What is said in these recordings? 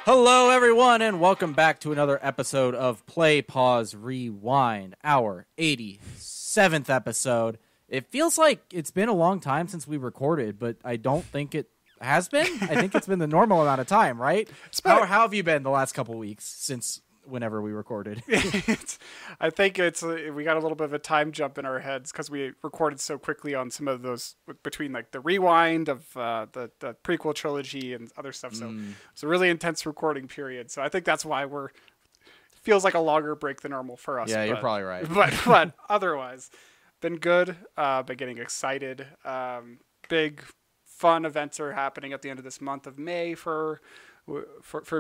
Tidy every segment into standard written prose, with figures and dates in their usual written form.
Hello, everyone, and welcome back to another episode of Play, Pause, Rewind, our 87th episode. It feels like it's been a long time since we recorded, but I don't think it has been. I think it's been the normal amount of time, right? How have you been the last couple weeks since whenever we recorded? I think we got a little bit of a time jump in our heads because we recorded so quickly on some of those between like the rewind of the prequel trilogy and other stuff. So it's a really intense recording period. So I think that's why feels like a longer break than normal for us. Yeah, you're probably right. But otherwise, been good. Been getting excited. Big fun events are happening at the end of this month of May for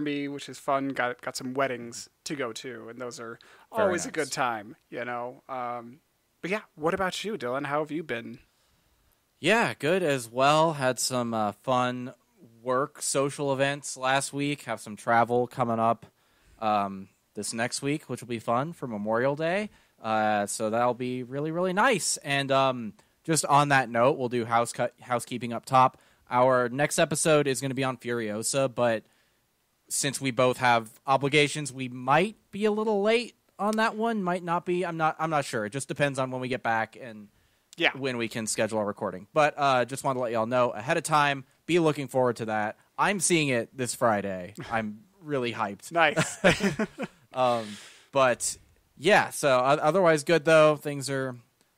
me, which is fun. Got some weddings to go to, and those are always a good time, you know. But yeah, what about you, Dylan? How have you been? Yeah, good as well. Had some fun work, social events last week. Have some travel coming up this next week, which will be fun for Memorial Day. So that'll be really, really nice. And just on that note, we'll do housekeeping up top. Our next episode is going to be on Furiosa, but since we both have obligations, we might be a little late on that one. Might not be. I'm not sure. It just depends on when we get back and when we can schedule our recording. But just wanted to let y'all know ahead of time. Be looking forward to that. I'm seeing it this Friday. I'm really hyped. Nice. But yeah, so otherwise good though. Things are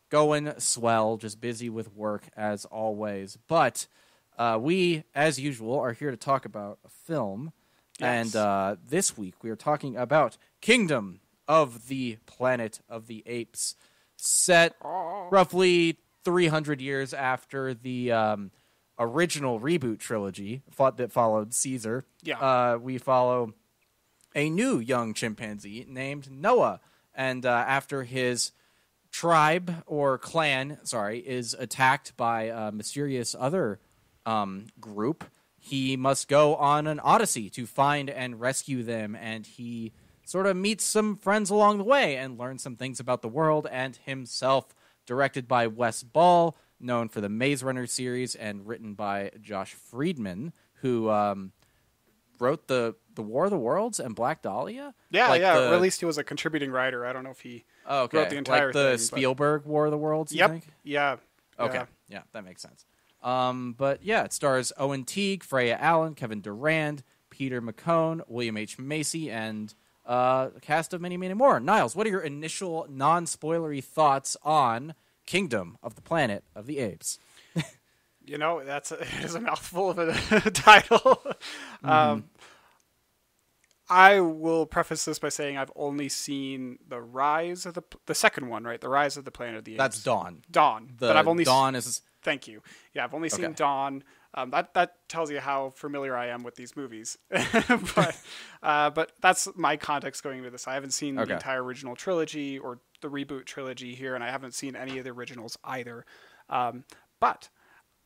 going swell. Just busy with work as always. But we, as usual, are here to talk about a film. Yes. And this week we are talking about Kingdom of the Planet of the Apes, set roughly 300 years after the original reboot trilogy that followed Caesar. Yeah. We follow a new young chimpanzee named Noah, and after his tribe or clan, is attacked by a mysterious other group, he must go on an odyssey to find and rescue them, and he sort of meets some friends along the way and learns some things about the world and himself. Directed by Wes Ball, known for the Maze Runner series, and written by Josh Friedman, who wrote the War of the Worlds and Black Dahlia. Yeah, or at least he was a contributing writer. I don't know if he wrote the entire thing. Like the Spielberg War of the Worlds, you think? Yeah. Okay, yeah, that makes sense. But yeah, it stars Owen Teague, Freya Allen, Kevin Durand, Peter McCone, William H. Macy, and a cast of many, many more. Niles, what are your initial non-spoilery thoughts on Kingdom of the Planet of the Apes? You know, it is a mouthful of a title. I will preface this by saying I've only seen the Rise of the second one, right? The Rise of the Planet of the Apes. That's Dawn. But I've only Dawn is. Thank you. Yeah, I've only seen Dawn. That tells you how familiar I am with these movies. But that's my context going into this. I haven't seen the entire original trilogy or the reboot trilogy here, and I haven't seen any of the originals either. But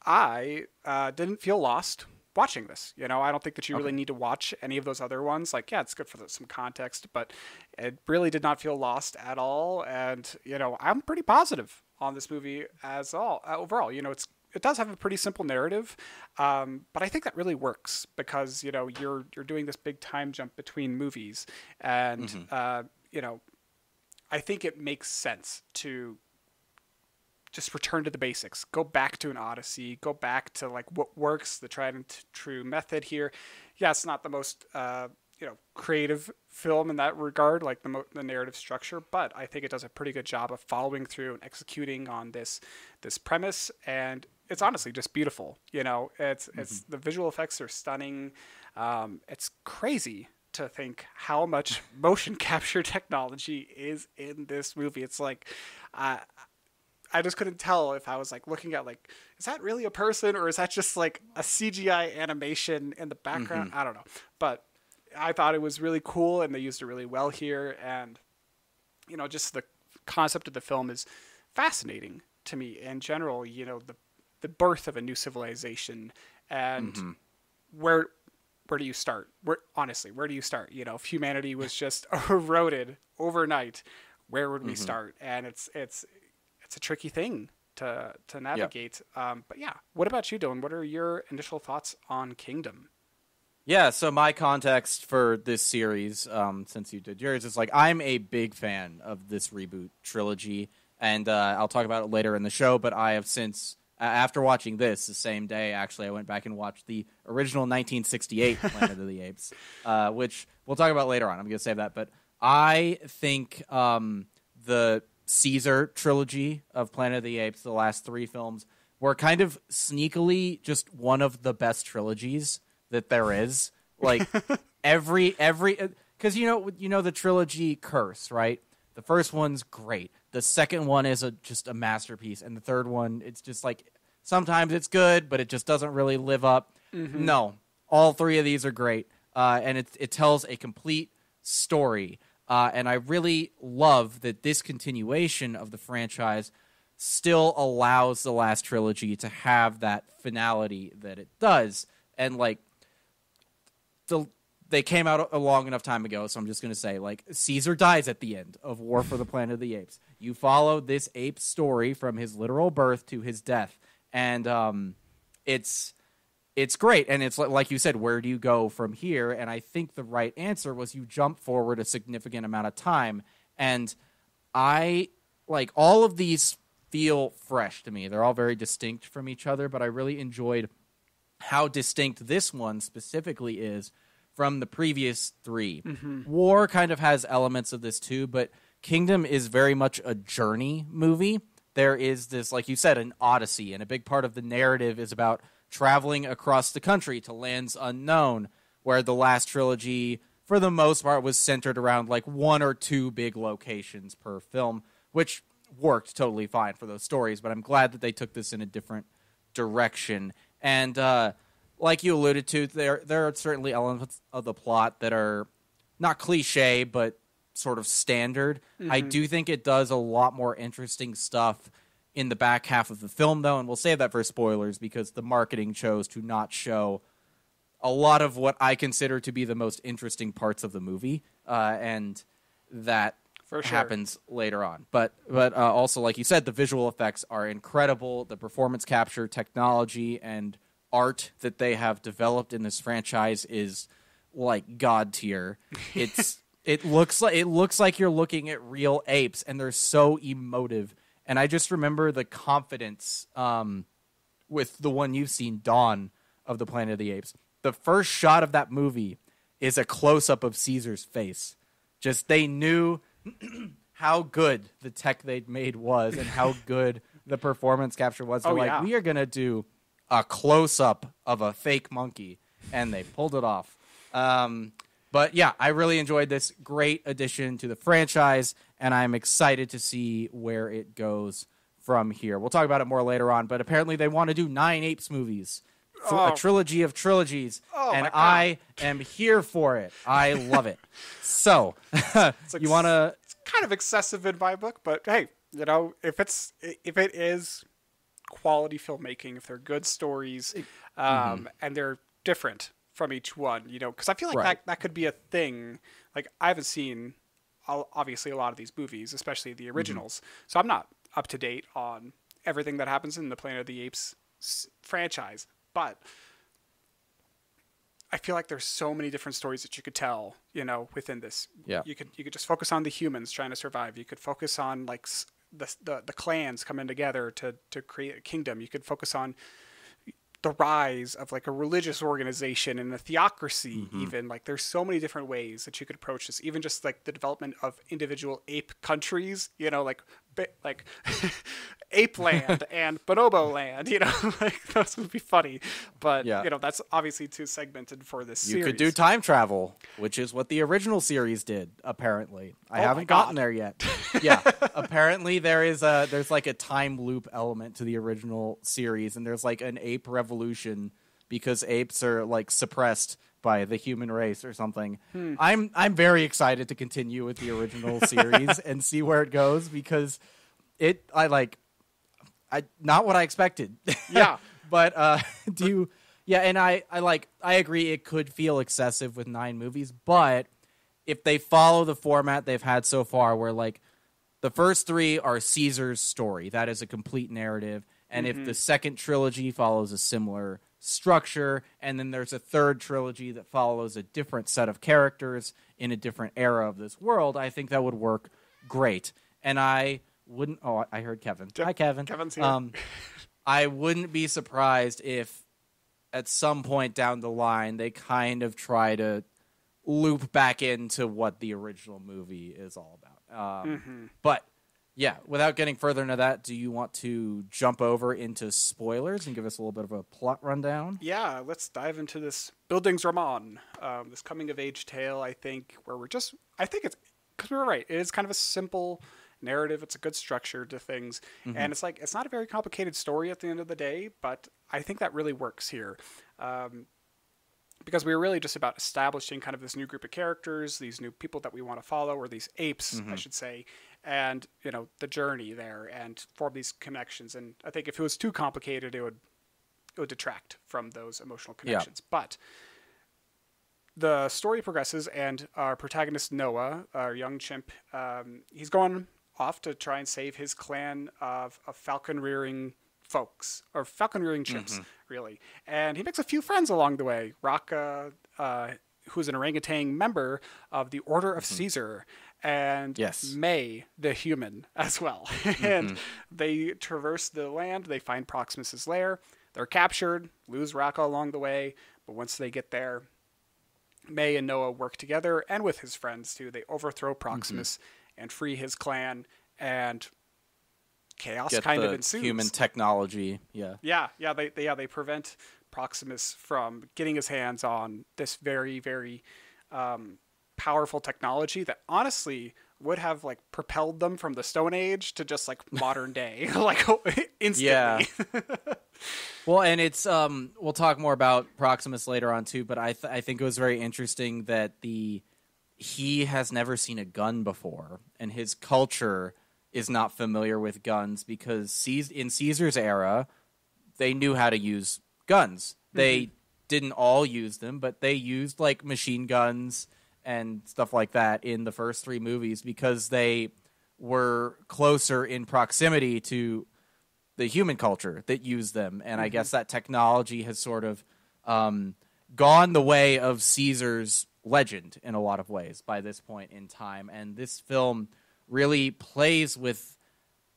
I didn't feel lost watching this. You know, I don't think that you really need to watch any of those other ones. Like, yeah, it's good for some context, but it really did not feel lost at all. And, you know, I'm pretty positive on this movie overall. You know, it does have a pretty simple narrative, but I think that really works because, you know, you're doing this big time jump between movies, and you know, I think it makes sense to just return to the basics, go back to an Odyssey, go back to like what works, the tried and true method here. Yeah, it's not the most creative film in that regard, like the narrative structure, but I think it does a pretty good job of following through and executing on this premise, and it's honestly just beautiful. You know, it's the visual effects are stunning. It's crazy to think how much motion capture technology is in this movie. It's like I just couldn't tell if I was like looking at like, is that really a person or is that just like a CGI animation in the background? I don't know, but I thought it was really cool and they used it really well here. And, you know, just the concept of the film is fascinating to me in general. You know, the birth of a new civilization and where do you start? Where do you start? You know, if humanity was just eroded overnight, where would we start? And it's a tricky thing to navigate. But yeah, what about you, Dylan? What are your initial thoughts on Kingdom? Yeah, so my context for this series, since you did yours, is like I'm a big fan of this reboot trilogy, and I'll talk about it later in the show, but I have since, after watching this the same day, actually, I went back and watched the original 1968 Planet of the Apes, which we'll talk about later on. I'm going to save that, but I think the Caesar trilogy of Planet of the Apes, the last 3 films, were kind of sneakily just one of the best trilogies that there is. Like every because you know the trilogy Curse, right? The first one's great. The second one is just a masterpiece, and the third one, it's just like sometimes it's good, but it just doesn't really live up. Mm-hmm. No, all 3 of these are great, and it tells a complete story. And I really love that this continuation of the franchise still allows the last trilogy to have that finality that it does, and like. They came out a long enough time ago, so I'm just going to say, like, Caesar dies at the end of War for the Planet of the Apes. You follow this ape story from his literal birth to his death, and it's great. And it's like you said, where do you go from here? And I think the right answer was you jump forward a significant amount of time, and I like all of these feel fresh to me. They're all very distinct from each other, but I really enjoyed how distinct this one specifically is from the previous 3. Mm-hmm. War kind of has elements of this too, but Kingdom is very much a journey movie. There is this, like you said, an odyssey, and a big part of the narrative is about traveling across the country to lands unknown, where the last trilogy, for the most part, was centered around like 1 or 2 big locations per film, which worked totally fine for those stories, but I'm glad that they took this in a different direction. And like you alluded to, there are certainly elements of the plot that are not cliche, but sort of standard. Mm-hmm. I do think it does a lot more interesting stuff in the back half of the film, though, and we'll save that for spoilers because the marketing chose to not show a lot of what I consider to be the most interesting parts of the movie, and that happens later on. But also, like you said, the visual effects are incredible. The performance capture technology and art that they have developed in this franchise is like god tier. It looks like you're looking at real apes, and they're so emotive. And I just remember the confidence with the one you've seen, Dawn of the Planet of the Apes. The first shot of that movie is a close-up of Caesar's face. Just they knew how good the tech they'd made was and how good the performance capture was. They're we are going to do a close-up of a fake monkey, and they pulled it off. But yeah, I really enjoyed this. Great addition to the franchise, and I'm excited to see where it goes from here. We'll talk about it more later on, but apparently they want to do 9 Apes movies. A trilogy of trilogies, and I am here for it. I love it. So, you want to... It's kind of excessive in my book, but hey, you know, if it is quality filmmaking, if they're good stories, and they're different from each one, you know, because I feel like that could be a thing. Like, I haven't seen, obviously, a lot of these movies, especially the originals, so I'm not up to date on everything that happens in the Planet of the Apes franchise. But I feel like there's so many different stories that you could tell, you know, within this. Yeah. You could just focus on the humans trying to survive. You could focus on like the clans coming together to create a kingdom. You could focus on the rise of like a religious organization and a theocracy. Even like there's so many different ways that you could approach this. Even just like the development of individual ape countries, you know, like Ape Land and Bonobo Land, you know, like those would be funny. But, you know, that's obviously too segmented for this series. You could do time travel, which is what the original series did, apparently. I haven't gotten there yet. Yeah, apparently there's like a time loop element to the original series, and there's like an ape revolution because apes are like suppressed by the human race or something. I'm very excited to continue with the original series and see where it goes because not what I expected. Yeah. But and I agree it could feel excessive with 9 movies, but if they follow the format they've had so far where like the first 3 are Caesar's story, that is a complete narrative, and if the second trilogy follows a similar structure, and then there's a third trilogy that follows a different set of characters in a different era of this world, I think that would work great. And I wouldn't... Oh, I heard Kevin. Hi, Kevin. Kevin's here. I wouldn't be surprised if at some point down the line they kind of try to loop back into what the original movie is all about. But... yeah, without getting further into that, do you want to jump over into spoilers and give us a little bit of a plot rundown? Yeah, let's dive into this Bildungsroman, this coming-of-age tale, I think, where I think it's, because we were right, it is kind of a simple narrative, it's a good structure to things, and it's not a very complicated story at the end of the day, but I think that really works here. Because we were really just about establishing kind of this new group of characters, these new people that we want to follow, or these apes, I should say, and, the journey there and form these connections. And I think if it was too complicated, it would detract from those emotional connections. Yeah. But the story progresses, and our protagonist, Noah, our young chimp, he's going off to try and save his clan of falcon-rearing folks, or falcon-rearing chimps, really. And he makes a few friends along the way. Raka, who's an orangutan member of the Order of Caesar, and May, the human, as well. And they traverse the land, they find Proximus's lair, they're captured, lose Raka along the way, but once they get there, May and Noah work together, and with his friends too. They overthrow Proximus and free his clan, and chaos kind of ensues. Human technology, they prevent Proximus from getting his hands on this very, very powerful technology that honestly would have like propelled them from the Stone Age to just like modern day, like instantly. Yeah. Well, and it's we'll talk more about Proximus later on too, but I think it was very interesting that he has never seen a gun before, and his culture is not familiar with guns because in Caesar's era, they knew how to use guns. They didn't all use them, but they used like machine guns and stuff like that in the first three movies because they were closer in proximity to the human culture that used them. And I guess that technology has sort of gone the way of Caesar's legend in a lot of ways by this point in time. And this film really plays with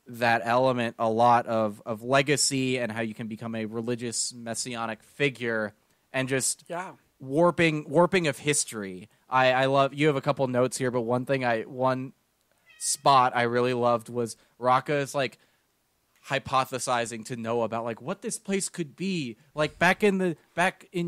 that element a lot of legacy and how you can become a religious messianic figure and just warping of history. I love, you have a couple notes here, but one spot I really loved was Raka is like hypothesizing to Noah about like what this place could be. Like back in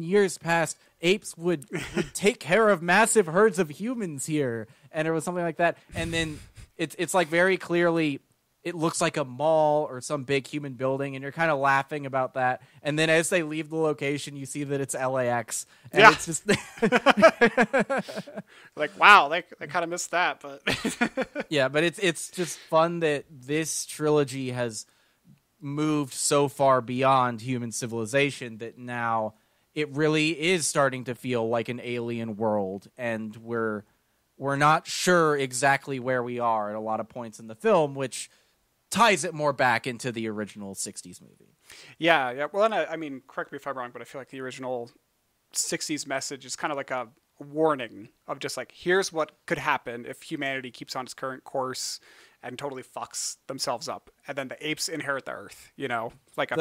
years past, apes would take care of massive herds of humans here, and it was something like that. And then it's like very clearly it looks like a mall or some big human building, and you're kind of laughing about that. And then as they leave the location, you see that it's LAX. And it's just like, wow, they kind of missed that. But yeah, but it's just fun that this trilogy has moved so far beyond human civilization that now it really is starting to feel like an alien world, and we're not sure exactly where we are at a lot of points in the film, which ties it more back into the original 60s movie. Yeah. Well, and I mean, correct me if I'm wrong, but I feel like the original 60s message is kind of like a warning of just like, here's what could happen if humanity keeps on its current course and totally fucks themselves up. And then the apes inherit the earth, like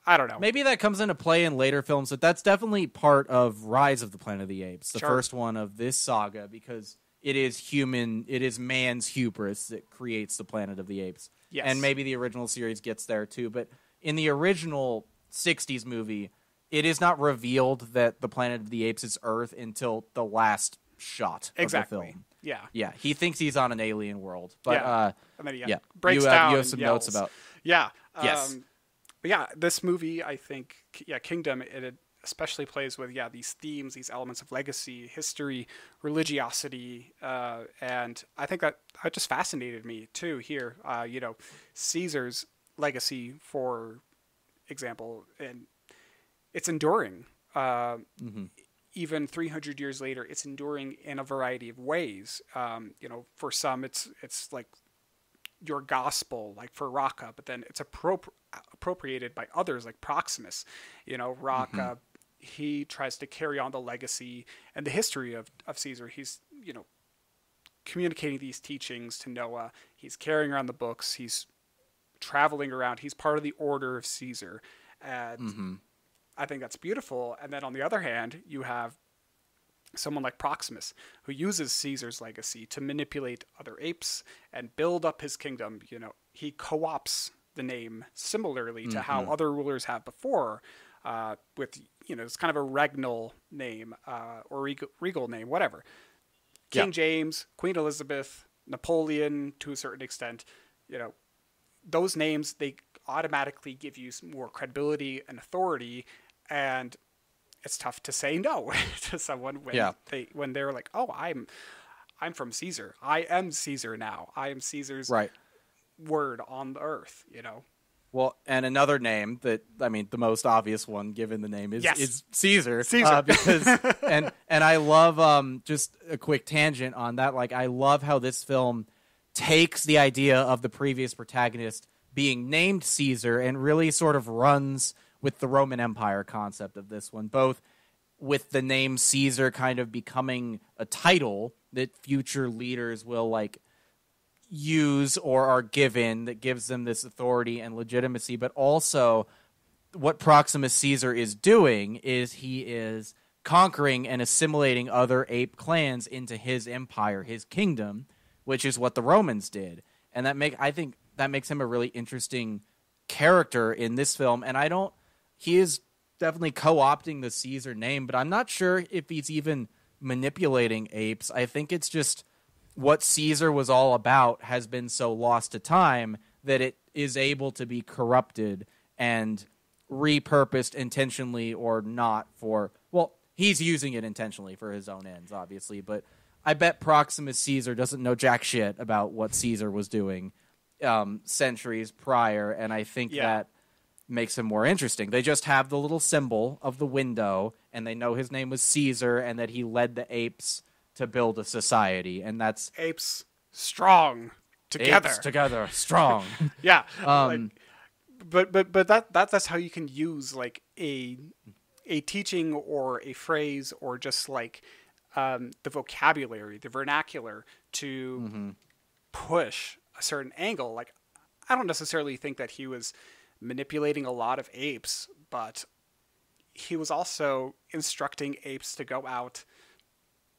I don't know. Maybe that comes into play in later films, but that's definitely part of Rise of the Planet of the Apes, the first one of this saga, because it is man's hubris that creates the Planet of the Apes. Yes. And maybe the original series gets there too, but in the original 60s movie, it is not revealed that the Planet of the Apes is Earth until the last shot of the film. Yeah. He thinks he's on an alien world, but and then he breaks down. You have some notes about. Yes. But yeah, this movie, I think, Kingdom, it especially plays with these themes, these elements of legacy, history, religiosity, and I think that just fascinated me too. Here, Caesar's legacy, for example, and it's enduring. Even 300 years later, it's enduring in a variety of ways. For some, it's like your gospel, like for Raqqa, but then it's appropriated by others like Proximus. Raqqa, he tries to carry on the legacy and the history of Caesar. He's, communicating these teachings to Noah. He's carrying around the books. He's traveling around. He's part of the order of Caesar. And I think that's beautiful. And then on the other hand, you have someone like Proximus, who uses Caesar's legacy to manipulate other apes and build up his kingdom. He co-opts the name similarly to how other rulers have before, with, it's kind of a regnal name, or regal name, whatever. King James, Queen Elizabeth, Napoleon, to a certain extent, those names, they automatically give you more credibility and authority, and it's tough to say no to someone when they're like, "Oh, I'm from Caesar. I am Caesar now. I am Caesar's word on the earth." Well, and another name that, the most obvious one given the name is Caesar. Because and I love, just a quick tangent on that. Like, I love how this film takes the idea of the previous protagonist being named Caesar and really sort of runs with the Roman Empire concept of this one, both with the name Caesar kind of becoming a title that future leaders will use or are given that gives them this authority and legitimacy, but also what Proximus Caesar is doing is he is conquering and assimilating other ape clans into his empire, his kingdom, which is what the Romans did. And I think that makes him a really interesting character in this film. And he is definitely co-opting the Caesar name, but I'm not sure if he's even manipulating apes. I think it's just what Caesar was all about has been so lost to time that it is able to be corrupted and repurposed intentionally or not he's using it intentionally for his own ends, obviously, but I bet Proximus Caesar doesn't know jack shit about what Caesar was doing centuries prior, and I think that makes him more interesting. They just have the little symbol of the window, and they know his name was Caesar and that he led the apes to build a society, and that's apes strong together. Apes together, strong. Yeah. But that's how you can use a teaching or a phrase or just the vocabulary, the vernacular to push a certain angle. I don't necessarily think that he was manipulating a lot of apes, but he was also instructing apes to go out,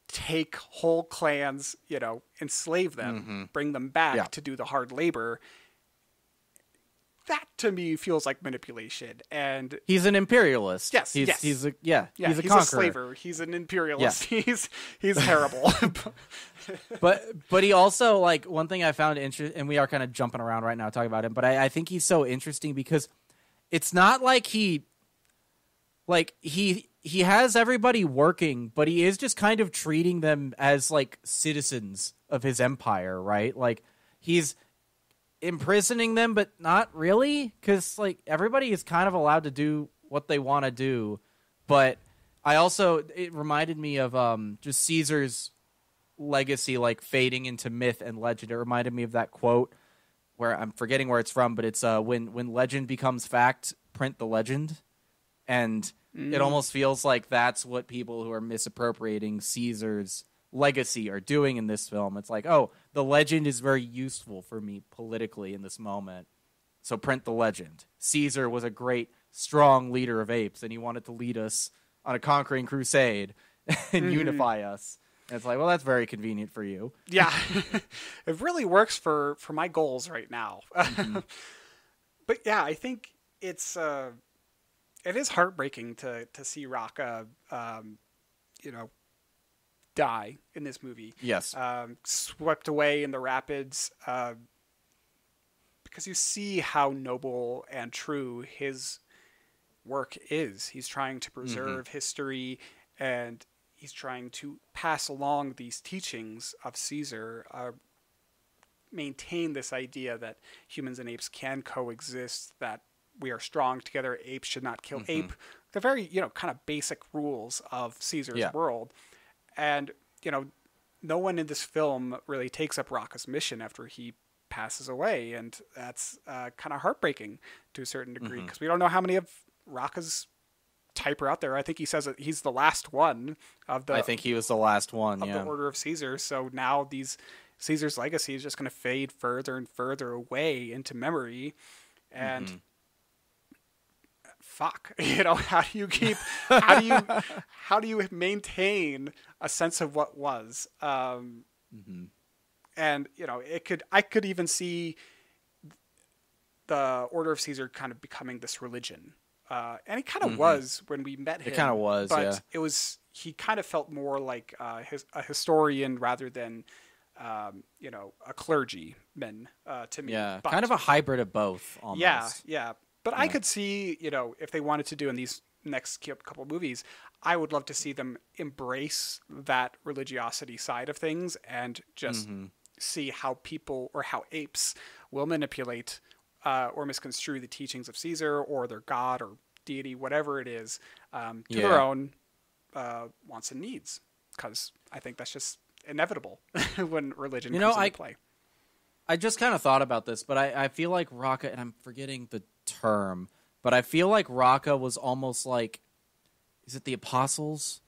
take whole clans, enslave them, bring them back to do the hard labor. That to me feels like manipulation, and he's an imperialist. Yes, he's a conqueror. A slaver. He's an imperialist. Yeah. He's terrible. but he also one thing I found interesting, and we are kind of jumping around right now talking about him, but I think he's so interesting because it's not like he has everybody working, but he is just kind of treating them as citizens of his empire, right? He's imprisoning them, but not really, because everybody is kind of allowed to do what they want to do. But it reminded me of just Caesar's legacy fading into myth and legend. It reminded me of that quote where I'm forgetting where it's from, but it's when legend becomes fact, print the legend. And it almost feels like that's what people who are misappropriating Caesar's legacy are doing in this film. It's the legend is very useful for me politically in this moment, so print the legend. Caesar was a great, strong leader of apes, and he wanted to lead us on a conquering crusade and unify us. And it's that's very convenient for you. Yeah. It really works for my goals right now. But yeah, I think it is heartbreaking to see Raqqa, die in this movie. Yes. Swept away in the rapids, because you see how noble and true his work is. He's trying to preserve history, and he's trying to pass along these teachings of Caesar, maintain this idea that humans and apes can coexist, that we are strong together, apes should not kill ape. The very, kind of basic rules of Caesar's world. And, no one in this film really takes up Raqqa's mission after he passes away, and that's kind of heartbreaking to a certain degree because we don't know how many of Rocca's type are out there. I think he says that he's the last one of the. I think he was the last one of the Order of Caesar. So now Caesar's legacy is just going to fade further and further away into memory, and fuck, how do you keep, how do you maintain a sense of what was, and I could even see the Order of Caesar kind of becoming this religion, and he kind of was when we met him. It kind of was, but he kind of felt more like a historian rather than a clergyman to me. Yeah, kind of a hybrid of both. Almost. Yeah. But I could see, if they wanted to do in these next couple movies, I would love to see them embrace that religiosity side of things and just see how people or how apes will manipulate or misconstrue the teachings of Caesar or their god or deity, whatever it is, to their own wants and needs. Because I think that's just inevitable when religion comes into play. I just kind of thought about this, but I feel like Rocca, and I'm forgetting the term, but I feel like Rocca was almost like, is it the apostles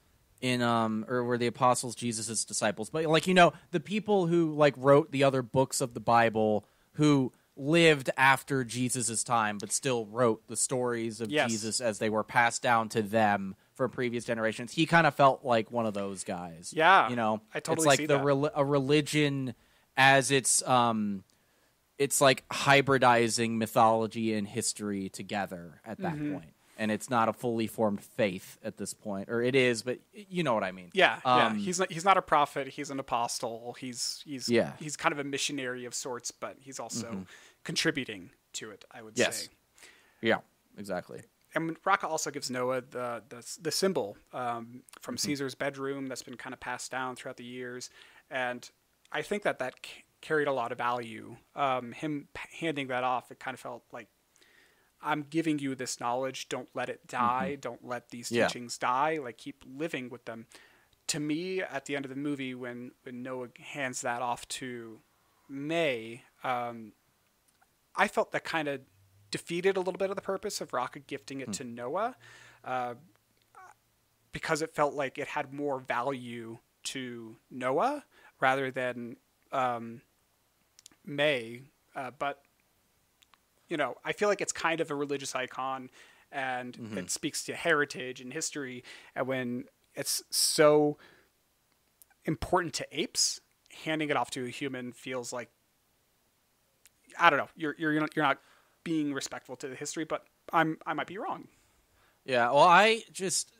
or were the apostles Jesus' disciples? But the people who wrote the other books of the Bible who lived after Jesus' time, but still wrote the stories of Jesus as they were passed down to them from previous generations. He kind of felt like one of those guys. Yeah, I totally see that. It's like a religion as it's like hybridizing mythology and history together at that point. And it's not a fully formed faith at this point, or it is, but you know what I mean. Yeah. He's not a prophet. He's an apostle. He's kind of a missionary of sorts, but he's also contributing to it, I would say. Yeah, exactly. And Rocca also gives Noah the symbol from Caesar's bedroom that's been kind of passed down throughout the years, and I think that carried a lot of value. Him handing that off, it kind of felt like, I'm giving you this knowledge. Don't let it die. Don't let these teachings die. Keep living with them. To me, at the end of the movie, when Noah hands that off to May, I felt that kind of defeated a little bit of the purpose of Rocca gifting it to Noah, because it felt like it had more value to Noah rather than May. But I feel like it's kind of a religious icon, and it speaks to heritage and history. And when it's so important to apes, handing it off to a human feels like, I don't know, you're not being respectful to the history, but I might be wrong. Yeah, well, I just,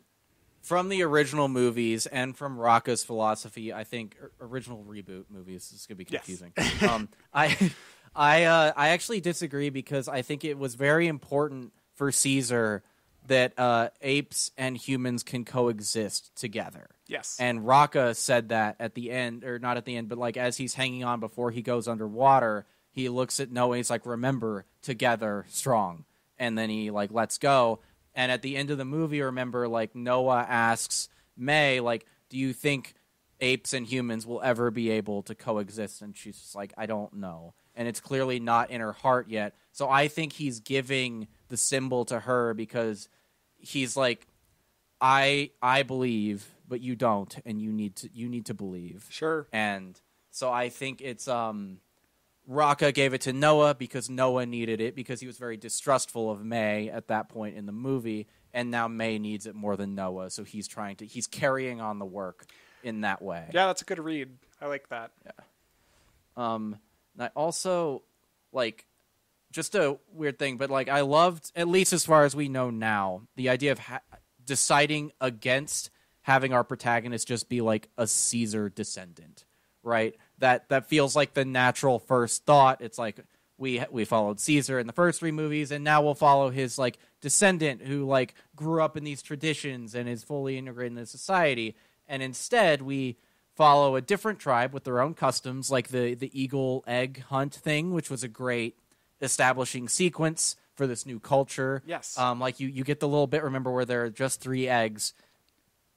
from the original movies and from Rocca's philosophy, I think original reboot movies, this is gonna be confusing. Yes. I actually disagree, because I think it was very important for Caesar that apes and humans can coexist together. Yes. And Rocca said that at the end, or not at the end, but as he's hanging on before he goes underwater, he looks at Noah and he's like, remember, together, strong. And then he lets go. And at the end of the movie, remember, Noah asks May, do you think apes and humans will ever be able to coexist? And she's just like, I don't know. And it's clearly not in her heart yet. So I think he's giving the symbol to her because he's like, I believe, but you don't, and you need to believe. Sure. And so I think it's Rocca gave it to Noah because Noah needed it, because he was very distrustful of May at that point in the movie, and now May needs it more than Noah, so he's carrying on the work in that way. Yeah, that's a good read. I like that. Yeah. And I also, just a weird thing, but, I loved, at least as far as we know now, the idea of deciding against having our protagonist just be, a Caesar descendant, right? That feels like the natural first thought. It's like, we followed Caesar in the first three movies, and now we'll follow his, descendant who, grew up in these traditions and is fully integrated into society, and instead we follow a different tribe with their own customs, like the eagle egg hunt thing, which was a great establishing sequence for this new culture. Yes. You get the little bit, remember, where there are just 3 eggs,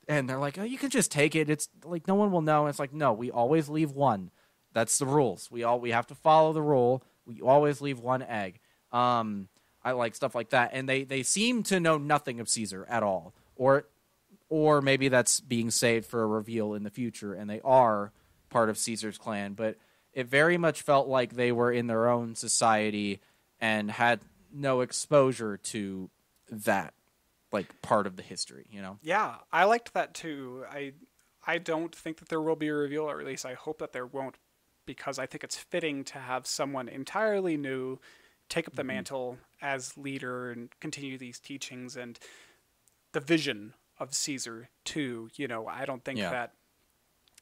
and they're like, oh, you can just take it. It's no one will know. And it's like, no, we always leave one. That's the rules. We have to follow the rule. We always leave one egg. I like stuff like that. And they seem to know nothing of Caesar at all. Or maybe that's being saved for a reveal in the future, and they are part of Caesar's clan. But it very much felt like they were in their own society and had no exposure to that, like, part of the history, you know? Yeah, I liked that too. I don't think that there will be a reveal, or at least I hope that there won't, because I think it's fitting to have someone entirely new take up the mantle as leader and continue these teachings and the vision of Caesar too. You know, I don't think that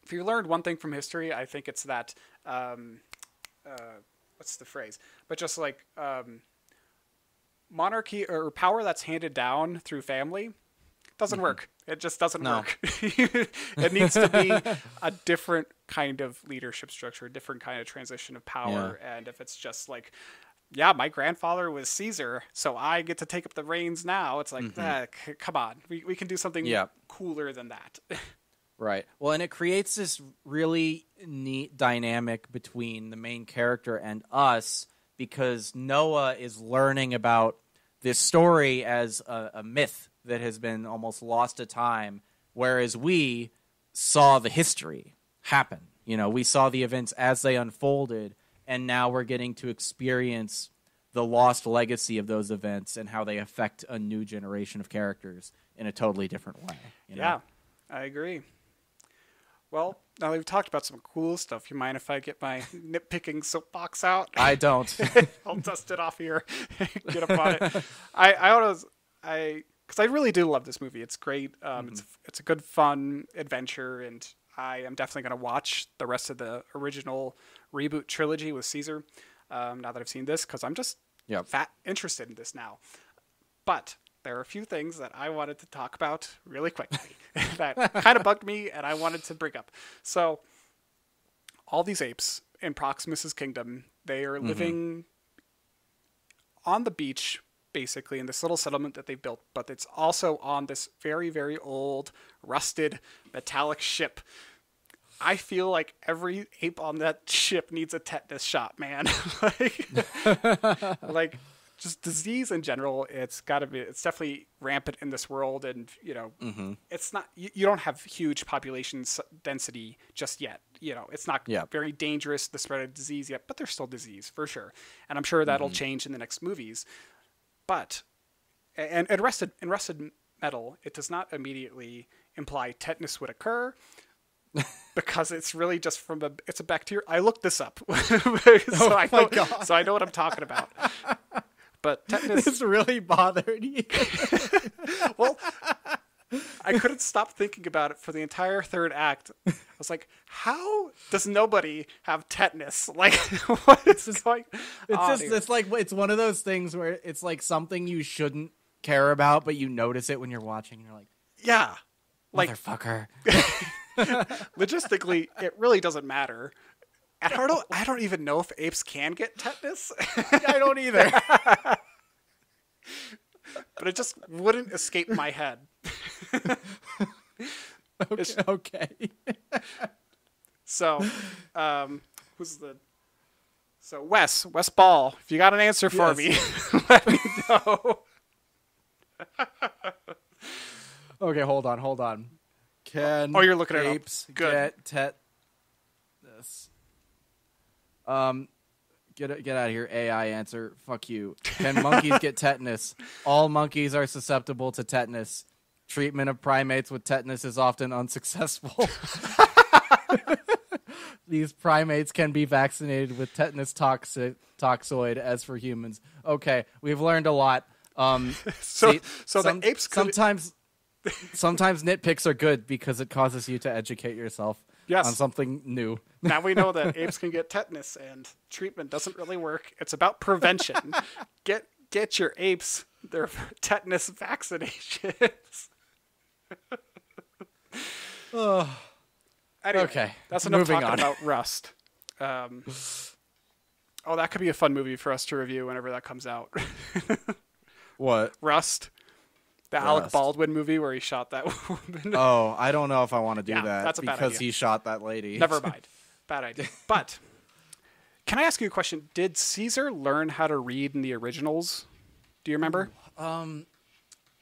if you learned one thing from history, I think it's that what's the phrase? But just like monarchy or power that's handed down through family doesn't work. It just doesn't work. It needs to be a different kind of leadership structure, a different kind of transition of power. Yeah. And if it's just like, yeah, my grandfather was Caesar, so I get to take up the reins now. It's like, come on. We can do something cooler than that. Right. Well, and it creates this really neat dynamic between the main character and us, because Noah is learning about this story as a myth that has been almost lost to time, whereas we saw the history happen. You know, we saw the events as they unfolded, and now we're getting to experience the lost legacy of those events and how they affect a new generation of characters in a totally different way. You know? Yeah, I agree. Well, now we've talked about some cool stuff. You mind if I get my nitpicking soapbox out? I don't. I'll dust it off here. Get up on it. Because I really do love this movie. It's great. It's a good, fun adventure, and I am definitely going to watch the rest of the original reboot trilogy with Caesar now that I've seen this, because I'm just interested in this now. But there are a few things that I wanted to talk about really quickly that kind of bugged me and I wanted to bring up. So all these apes in Proximus's kingdom, they are living on the beach, basically, in this little settlement that they built, but it's also on this very, very old, rusted, metallic ship. I feel like every ape on that ship needs a tetanus shot, man. like just disease in general, it's definitely rampant in this world, and you know, it's not, you don't have huge population density just yet. You know, it's not very dangerous, the spread of disease yet, but there's still disease for sure, and I'm sure that'll change in the next movies. But and rusted metal, it does not immediately imply tetanus would occur. Because it's really just it's a bacteria. I looked this up, so I know what I'm talking about. But tetanus this really bothered you. Well, I couldn't stop thinking about it for the entire third act. I was like, how does nobody have tetanus? Like, what is this going on here? It's like, it's one of those things where it's like something you shouldn't care about, but you notice it when you're watching, and you're like, yeah, like motherfucker. Logistically, it really doesn't matter. And I don't even know if apes can get tetanus. I don't either. But it just wouldn't escape my head. Okay. So, Wes Ball, if you got an answer for me, let me know. Okay, hold on. Can you're looking at apes get tetanus? Get out of here, AI answer. Fuck you. Can monkeys get tetanus? All monkeys are susceptible to tetanus. Treatment of primates with tetanus is often unsuccessful. These primates can be vaccinated with tetanus toxoid as for humans. Okay, we've learned a lot. The apes could... Sometimes nitpicks are good because it causes you to educate yourself on something new. Now we know that apes can get tetanus, and treatment doesn't really work. It's about prevention. Get your apes their tetanus vaccinations. Anyway, okay, that's enough talking about Rust. That could be a fun movie for us to review whenever that comes out. What? Rust. The Alec Baldwin movie where he shot that woman. Oh, I don't know if I want to do that that's a bad idea. he shot that lady. Never mind. bad idea. But can I ask you a question? Did Caesar learn how to read in the originals? Do you remember?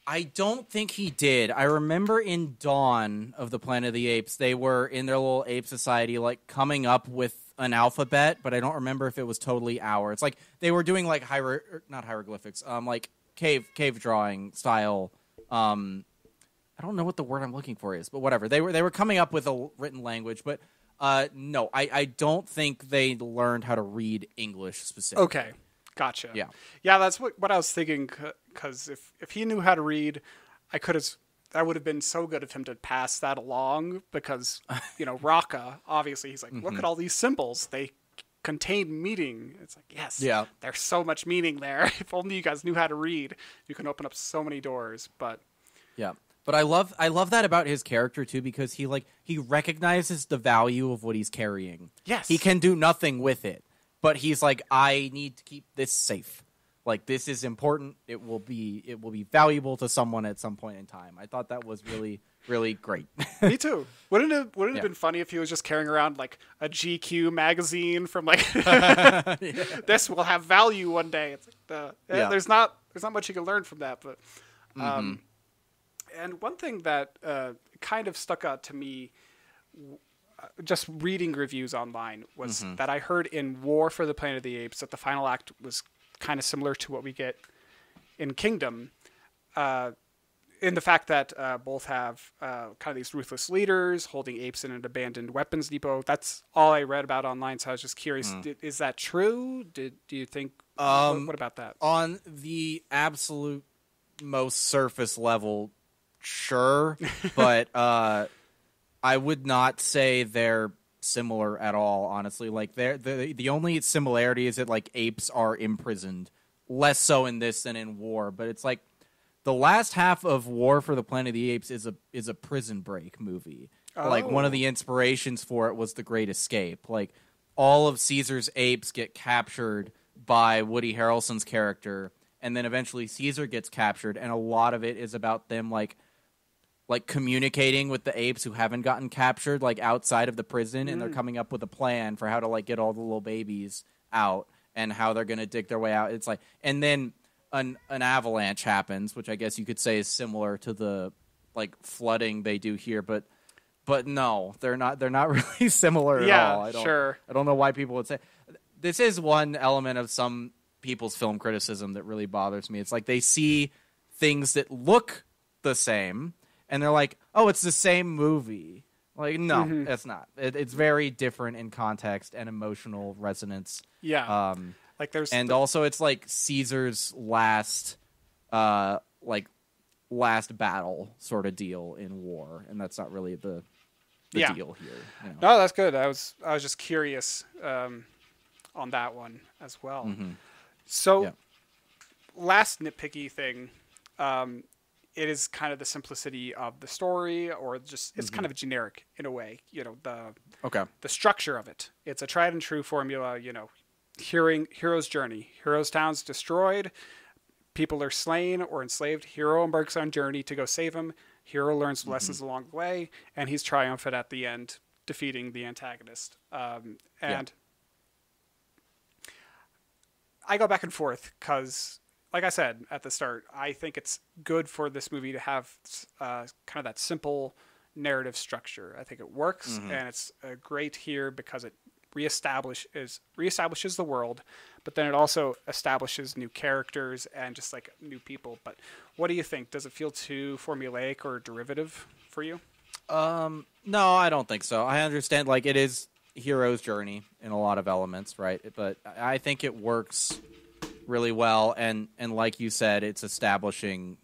I don't think he did. I remember in Dawn of the Planet of the Apes, they were in their little ape society, like coming up with an alphabet, but I don't remember if it was totally ours. It's like they were doing like not hieroglyphics, like cave drawing style. I don't know what the word I'm looking for is, but whatever. They were coming up with a written language, but no, I don't think they learned how to read English specifically. Okay. Gotcha. Yeah. Yeah, that's what I was thinking, because if he knew how to read, that would have been so good of him to pass that along, because, Raka, obviously, he's like, look at all these symbols. They contain meaning. It's like, yes, there's so much meaning there. If only you guys knew how to read, you can open up so many doors. But yeah. But I love that about his character too, because he recognizes the value of what he's carrying. Yes. He can do nothing with it. But he's like, I need to keep this safe. Like, this is important. It will be valuable to someone at some point in time. I thought that was really, really great. Me too. Wouldn't it have been funny if he was just carrying around like a GQ magazine from like this will have value one day? It's like there's not much you can learn from that. But and one thing that kind of stuck out to me, just reading reviews online, was that I heard in War for the Planet of the Apes that the final act was kind of similar to what we get in Kingdom, in the fact that both have kind of these ruthless leaders holding apes in an abandoned weapons depot. That's all I read about online, so I was just curious. Is that true? Do you think... what about that? On the absolute most surface level, sure, but... I would not say they're similar at all, honestly. Like, the only similarity is that, like, apes are imprisoned. Less so in this than in War. But it's like, the last half of War for the Planet of the Apes is a prison break movie. Oh. Like, one of the inspirations for it was The Great Escape. Like, all of Caesar's apes get captured by Woody Harrelson's character, and then eventually Caesar gets captured, and a lot of it is about them, like communicating with the apes who haven't gotten captured, like outside of the prison, and they're coming up with a plan for how to like get all the little babies out and how they're going to dig their way out. It's like, and then an avalanche happens, which I guess you could say is similar to the like flooding they do here, but no, they're not really similar at all. I don't know why people would say this is one element of some people's film criticism that really bothers me. It's like they see things that look the same, and they're like, oh, it's the same movie. Like, no, it's not. It's very different in context and emotional resonance. Yeah. Also it's like Caesar's last battle sort of deal in War, and that's not really the deal here. No, that's good. I was just curious on that one as well. So, last nitpicky thing. It is kind of the simplicity of the story, or just it's kind of generic in a way. The structure of it. It's a tried and true formula. Hero's journey. Hero's town's destroyed. People are slain or enslaved. Hero embarks on journey to go save them. Hero learns lessons along the way, and he's triumphant at the end, defeating the antagonist. I go back and forth because, like I said at the start, I think it's good for this movie to have kind of that simple narrative structure. I think it works, and it's great here because it reestablishes the world, but then it also establishes new characters and just like new people. But what do you think? Does it feel too formulaic or derivative for you? No, I don't think so. I understand, like, it is hero's journey in a lot of elements, right? But I think it works really well, and like you said, it's establishing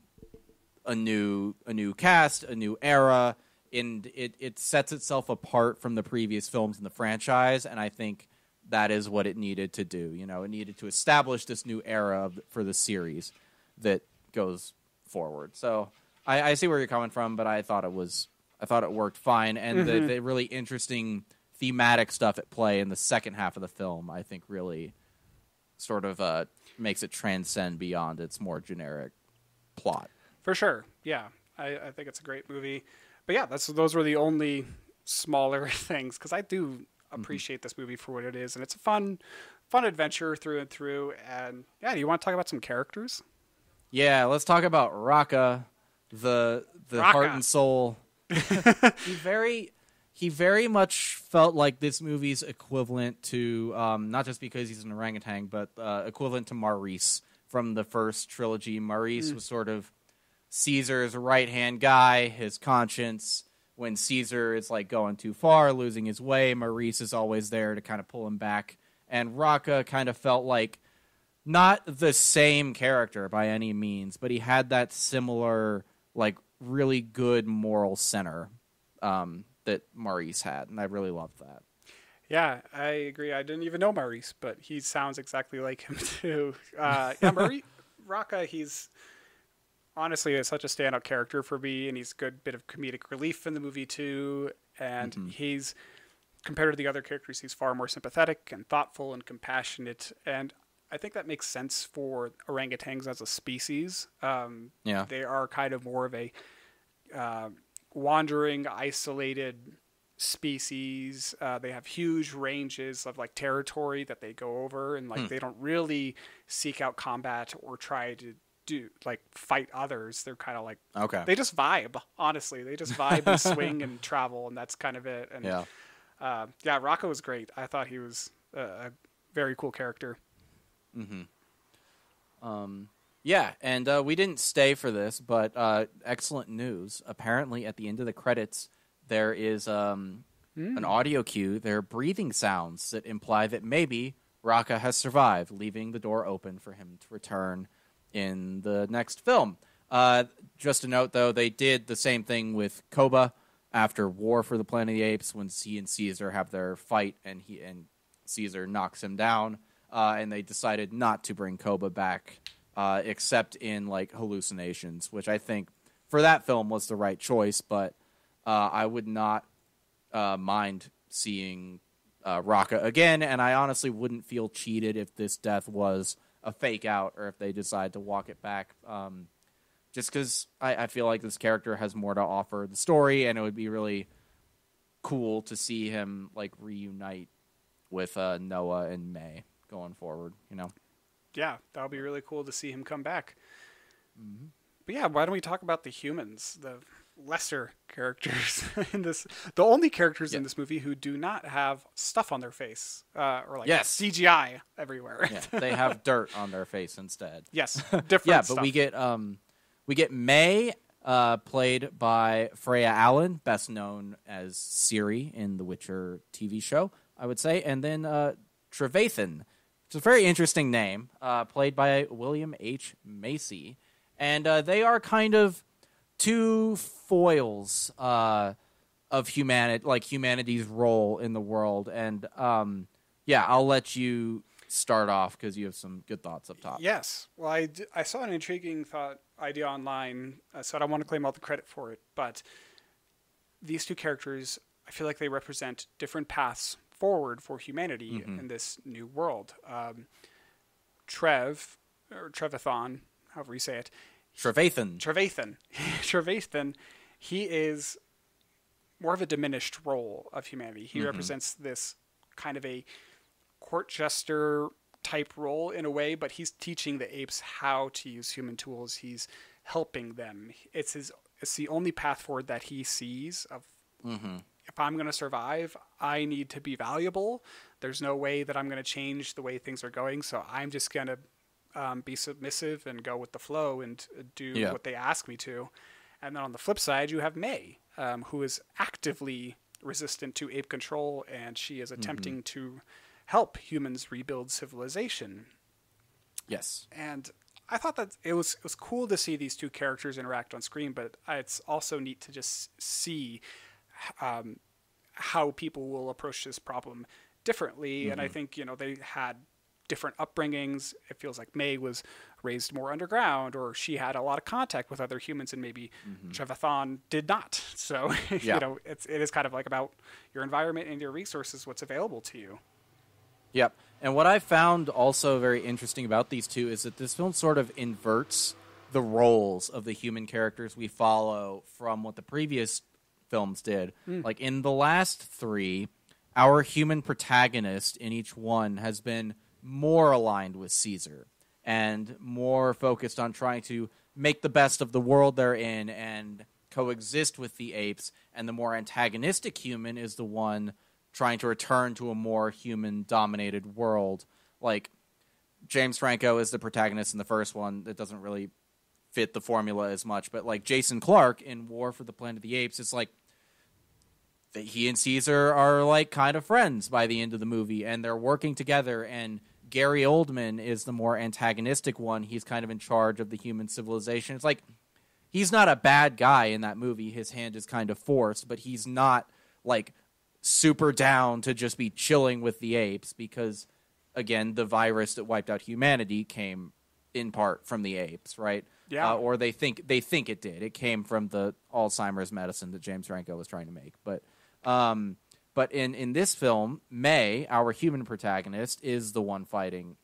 a new cast, a new era, and it sets itself apart from the previous films in the franchise, and I think that is what it needed to do. It needed to establish this new era for the series that goes forward. So I see where you're coming from, but I thought it worked fine, and the really interesting thematic stuff at play in the second half of the film, I think, really sort of makes it transcend beyond its more generic plot. For sure, yeah. I think it's a great movie. But yeah, those were the only smaller things, because I do appreciate this movie for what it is, and it's a fun adventure through and through. And yeah, do you want to talk about some characters? Yeah, let's talk about Raka, the Raka. heart and soul. He very much felt like this movie's equivalent to, not just because he's an orangutan, but equivalent to Maurice from the first trilogy. Maurice was sort of Caesar's right-hand guy, his conscience. When Caesar is like going too far, losing his way, Maurice is always there to kind of pull him back. And Raka kind of felt like not the same character by any means, but he had that similar, like, really good moral center that Maurice had, and I really loved that. Yeah, I agree. I didn't even know Maurice, but he sounds exactly like him too. Raka, he's honestly such a standout character for me, and he's a good bit of comedic relief in the movie too. And he's, compared to the other characters, he's far more sympathetic and thoughtful and compassionate. And I think that makes sense for orangutans as a species. They are kind of more of a wandering, isolated species. They have huge ranges of like territory that they go over, and like they don't really seek out combat or try to fight others. They're kind of like they just vibe. Honestly, they just vibe and swing and travel, and that's kind of it. And Raka was great. I thought he was a very cool character. Yeah, and we didn't stay for this, but excellent news. Apparently, at the end of the credits, there is an audio cue. There are breathing sounds that imply that maybe Raka has survived, leaving the door open for him to return in the next film. Just a note, though, they did the same thing with Koba after War for the Planet of the Apes, when he and Caesar have their fight, and Caesar knocks him down, and they decided not to bring Koba back. Except in like hallucinations, which I think for that film was the right choice, but I would not mind seeing Raka again, and I honestly wouldn't feel cheated if this death was a fake out or if they decide to walk it back, just because I feel like this character has more to offer the story, and it would be really cool to see him like reunite with Noah and May going forward, you know? Yeah, that would be really cool to see him come back. But yeah, why don't we talk about the humans, the lesser characters in this, the only characters in this movie who do not have stuff on their face, or like CGI everywhere. They have dirt on their face instead. Yes, different stuff. But we get May, played by Freya Allen, best known as Ciri in the Witcher TV show, I would say, and then Trevathan. It's a very interesting name, played by William H. Macy. And they are kind of two foils of humanity's role in the world. And I'll let you start off because you have some good thoughts up top. Yes. Well, I saw an intriguing idea online, so I don't want to claim all the credit for it. But these two characters, I feel like they represent different paths forward for humanity in this new world. Trevathan, however you say it. Trevathan, he is more of a diminished role of humanity. He represents this kind of a court jester type role in a way, but he's teaching the apes how to use human tools. He's helping them. It's the only path forward that he sees of if I'm going to survive, I need to be valuable. There's no way that I'm going to change the way things are going, so I'm just going to be submissive and go with the flow and do what they ask me to. And then on the flip side, you have May, who is actively resistant to ape control, and she is attempting to help humans rebuild civilization. Yes. And I thought that it was cool to see these two characters interact on screen, but it's also neat to just see how people will approach this problem differently. And I think, they had different upbringings. It feels like May was raised more underground, or she had a lot of contact with other humans, and maybe Trevathan did not. So, it is kind of like about your environment and your resources, what's available to you. Yep. And what I found also very interesting about these two is that this film sort of inverts the roles of the human characters we follow from what the previous films did. Like in the last three, our human protagonist in each one has been more aligned with Caesar and more focused on trying to make the best of the world they're in and coexist with the apes, and the more antagonistic human is the one trying to return to a more human-dominated world. Like, James Franco is the protagonist in the first one that doesn't really fit the formula as much, but like Jason Clarke in War for the Planet of the Apes, it's like he and Caesar are like kind of friends by the end of the movie, and they're working together, and Gary Oldman is the more antagonistic one. He's kind of in charge of the human civilization. It's like, he's not a bad guy in that movie. His hand is kind of forced, but he's not like super down to just be chilling with the apes because, again, the virus that wiped out humanity came in part from the apes, right? Yeah. Or they think it did. It came from the Alzheimer's medicine that James Franco was trying to make. But in this film, May, our human protagonist, is the one fighting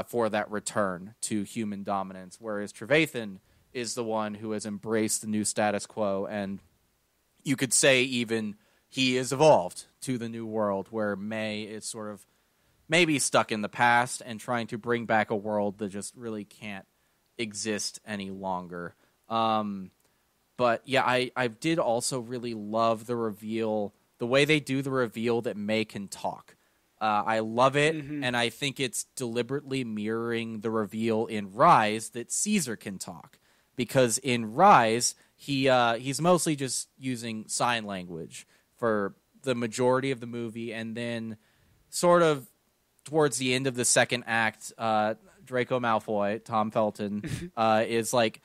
for that return to human dominance, whereas Trevathan is the one who has embraced the new status quo, and you could say even he is evolved to the new world, where May is sort of maybe stuck in the past and trying to bring back a world that just really can't exist any longer. But yeah, I did also really love the reveal, the way they do the reveal that May can talk. I love it, and I think it's deliberately mirroring the reveal in Rise that Caesar can talk. Because in Rise, he's mostly just using sign language for the majority of the movie, and then sort of towards the end of the second act, Draco Malfoy, Tom Felton, is like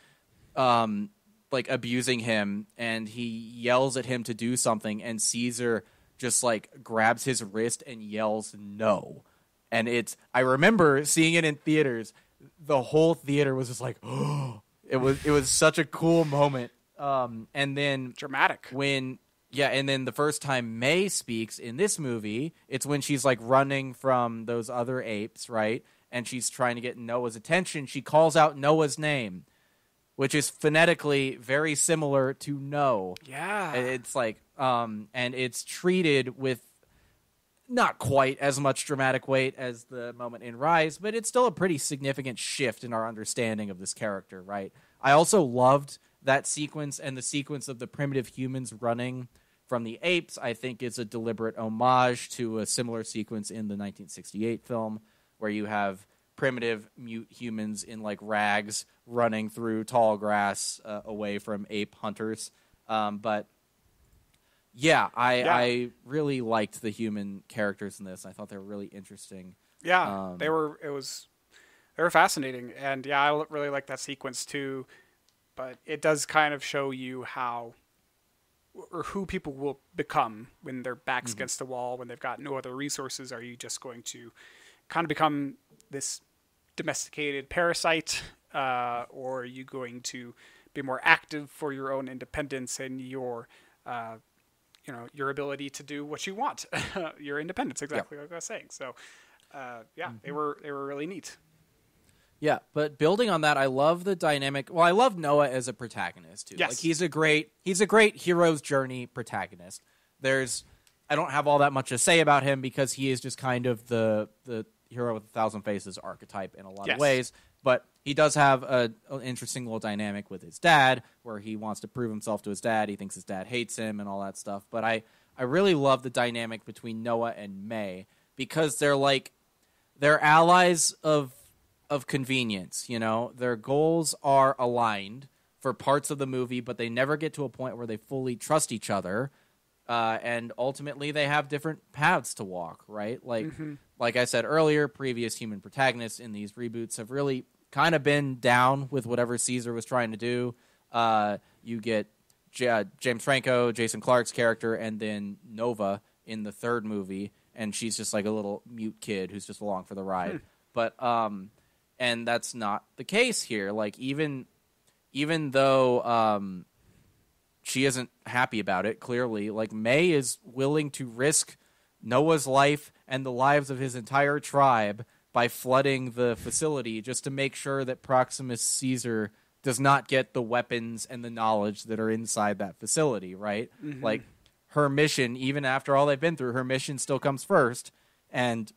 abusing him, and he yells at him to do something, and Caesar just like grabs his wrist and yells no. And I remember seeing it in theaters. The whole theater was just like, oh. It was such a cool moment. And then dramatic. And then the first time May speaks in this movie, it's when she's like running from those other apes, right? And she's trying to get Noah's attention. She calls out Noah's name, which is phonetically very similar to no. Yeah. It's like, and it's treated with not quite as much dramatic weight as the moment in Rise, but it's still a pretty significant shift in our understanding of this character, right? I also loved that sequence, and the sequence of the primitive humans running from the apes, I think, is a deliberate homage to a similar sequence in the 1968 film, where you have primitive mute humans in like rags running through tall grass away from ape hunters. But yeah, I really liked the human characters in this. I thought they were really interesting. Yeah, they were fascinating, and yeah, I really like that sequence too. But it does kind of show you how or who people will become when their backs against the wall, when they've got no other resources. Are you just going to kind of become this domesticated parasite, or are you going to be more active for your own independence and your your ability to do what you want, your independence, exactly like I was saying. So, they were really neat. Yeah, but building on that, I love the dynamic. Well, I love Noah as a protagonist too. Yes. Like he's a great hero's journey protagonist. I don't have all that much to say about him because he is just kind of the hero with 1,000 faces archetype in a lot of ways. But he does have an interesting little dynamic with his dad, where he wants to prove himself to his dad. He thinks his dad hates him and all that stuff. But I really love the dynamic between Noah and May, because they're allies of convenience. You know, their goals are aligned for parts of the movie, but they never get to a point where they fully trust each other. And ultimately, they have different paths to walk, right? Like I said earlier, previous human protagonists in these reboots have really kind of been down with whatever Caesar was trying to do. You get James Franco, Jason Clarke's character, and then Nova in the third movie, and she's just like a little mute kid who's just along for the ride. But and that's not the case here. Like even though she isn't happy about it, clearly, like May is willing to risk Noah's life and the lives of his entire tribe by flooding the facility just to make sure that Proximus Caesar does not get the weapons and the knowledge that are inside that facility, right? Like, her mission, even after all they've been through, her mission still comes first, and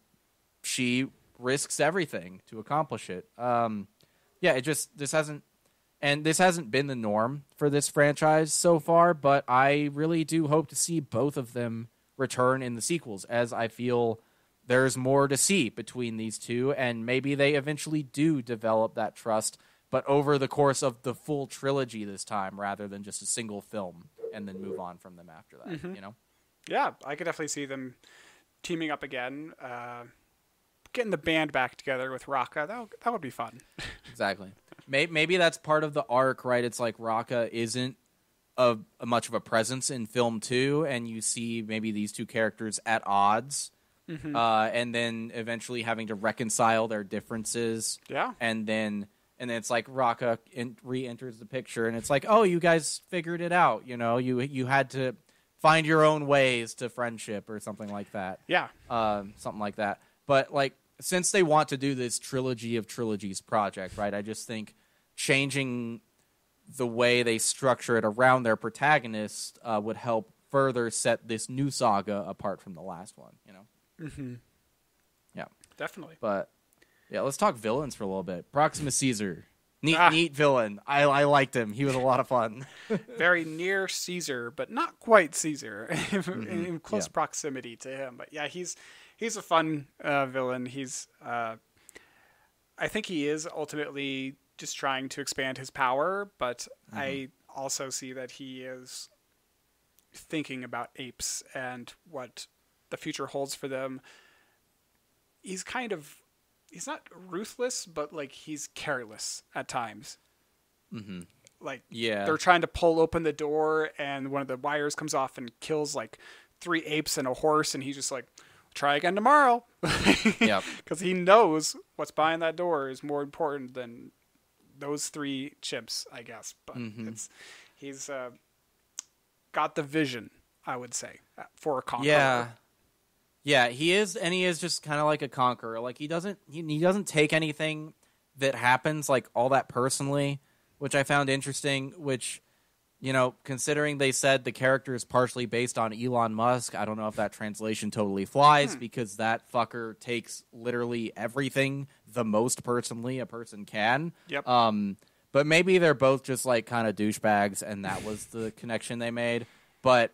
she risks everything to accomplish it. This hasn't been the norm for this franchise so far, but I really do hope to see both of them return in the sequels, as I feel there's more to see between these two, and maybe they eventually do develop that trust, but over the course of the full trilogy this time, rather than just a single film and then move on from them after that, you know? Yeah, I could definitely see them teaming up again, getting the band back together with Raka. That would be fun. Exactly. Maybe that's part of the arc, right? It's like Raka isn't a much of a presence in film 2, and you see maybe these two characters at odds, and then eventually having to reconcile their differences. Yeah. And then it's like Raka re-enters the picture, and it's like, oh, you guys figured it out. You know, you had to find your own ways to friendship or something like that. Yeah. Something like that. But like, since they want to do this trilogy of trilogies project, right? I just think changing the way they structure it around their protagonist would help further set this new saga apart from the last one, you know? Mm-hmm. Yeah. Definitely. But, yeah, let's talk villains for a little bit. Proxima Caesar. Neat villain. I liked him. He was a lot of fun. Very near Caesar, but not quite Caesar. In close proximity to him. But yeah, he's a fun villain. I think he is ultimately just trying to expand his power, but I also see that he is thinking about apes and what the future holds for them. He's not ruthless, but like he's careless at times. Like they're trying to pull open the door and one of the wires comes off and kills like 3 apes and a horse, and he's just like, try again tomorrow. Yep. Because he knows what's behind that door is more important than those 3 chimps, I guess. But he's got the vision, I would say, for a conqueror. Yeah, he is, and he is just kind of like a conqueror. Like he doesn't take anything that happens like all that personally, which I found interesting. Which, you know, considering they said the character is partially based on Elon Musk, I don't know if that translation totally flies because that fucker takes literally everything the most personally a person can. Yep. But maybe they're both just like kind of douchebags, and that was the connection they made. But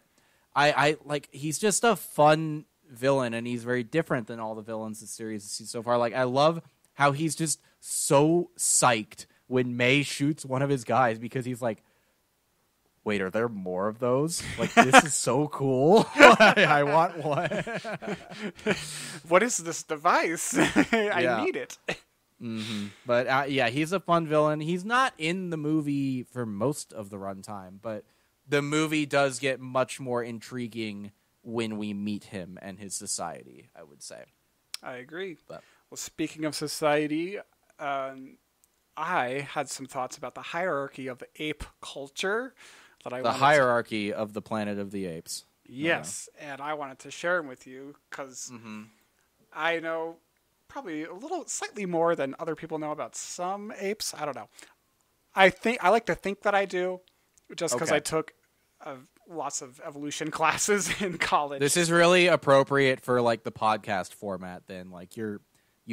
I like, he's just a fun villain, and he's very different than all the villains the series has seen so far. Like, I love how he's just so psyched when May shoots one of his guys, because he's like, wait, are there more of those? Like, this is so cool. I want one. What is this device? I need it. But yeah, he's a fun villain. He's not in the movie for most of the runtime, but the movie does get much more intriguing when we meet him and his society, I would say. I agree. Well, speaking of society, I had some thoughts about the hierarchy of ape culture. Hierarchy of the Planet of the Apes. Yes, and I wanted to share them with you because I know probably slightly more than other people know about some apes. I don't know. I like to think that I do, just because I took lots of evolution classes in college. This is really appropriate for like the podcast format. Then, like, you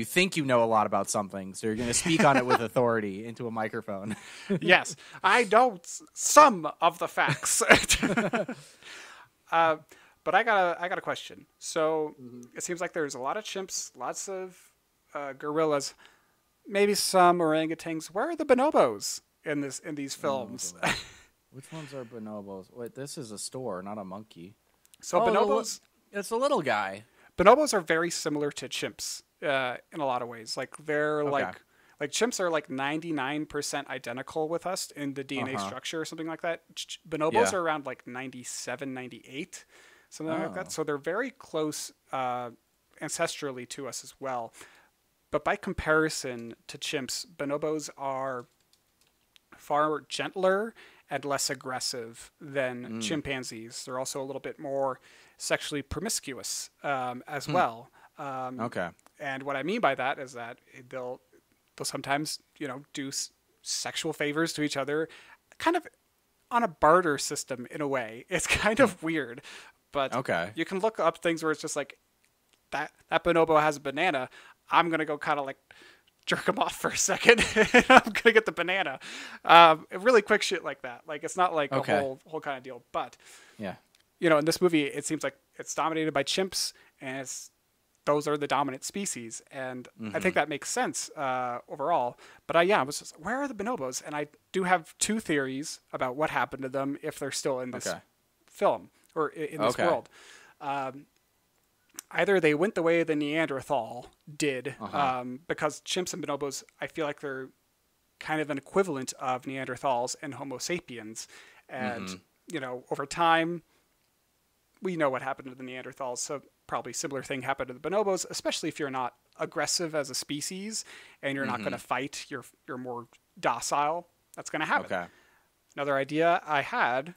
think you know a lot about something, so you're going to speak on it with authority into a microphone. Yes, I know some of the facts. But I got a question. So it seems like there's a lot of chimps, lots of gorillas, maybe some orangutans. Where are the bonobos in these films? Which ones are bonobos? Wait, this is a store, not a monkey. So bonobos, it's a little guy. Bonobos are very similar to chimps in a lot of ways. Like they're like chimps are like 99% identical with us in the DNA structure or something like that. Bonobos are around like 97, 98, something like that. So they're very close ancestrally to us as well. But by comparison to chimps, bonobos are far gentler and less aggressive than chimpanzees. They're also a little bit more sexually promiscuous as well. And what I mean by that is that they'll sometimes, do sexual favors to each other, kind of on a barter system in a way. It's kind of weird, but you can look up things where it's just like that bonobo has a banana. I'm gonna go kind of like jerk him off for a second. And I'm gonna get the banana. Really quick shit like that. Like it's not like a whole kind of deal. But in this movie, it seems like it's dominated by chimps, and those are the dominant species, and I think that makes sense overall. But I was just, where are the bonobos? And I do have two theories about what happened to them if they're still in this film or in this world. Either they went the way the Neanderthal did, because chimps and bonobos, I feel like they're kind of an equivalent of Neanderthals and Homo sapiens. And, over time, we know what happened to the Neanderthals. So probably similar thing happened to the bonobos, especially if you're not aggressive as a species and you're not going to fight, you're more docile. That's going to happen. Okay. Another idea I had,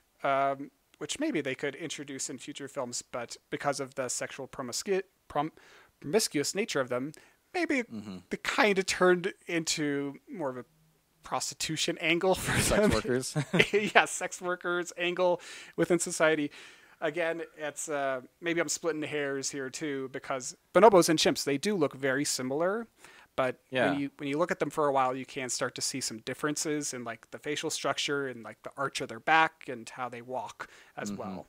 which maybe they could introduce in future films, but because of the sexual promiscuous nature of them, maybe they kind of turned into more of a prostitution angle for sex workers. Sex workers angle within society. Again, it's maybe I'm splitting hairs here too, because bonobos and chimps, they do look very similar, but when you look at them for a while, you can start to see some differences in like the facial structure and like the arch of their back and how they walk as well.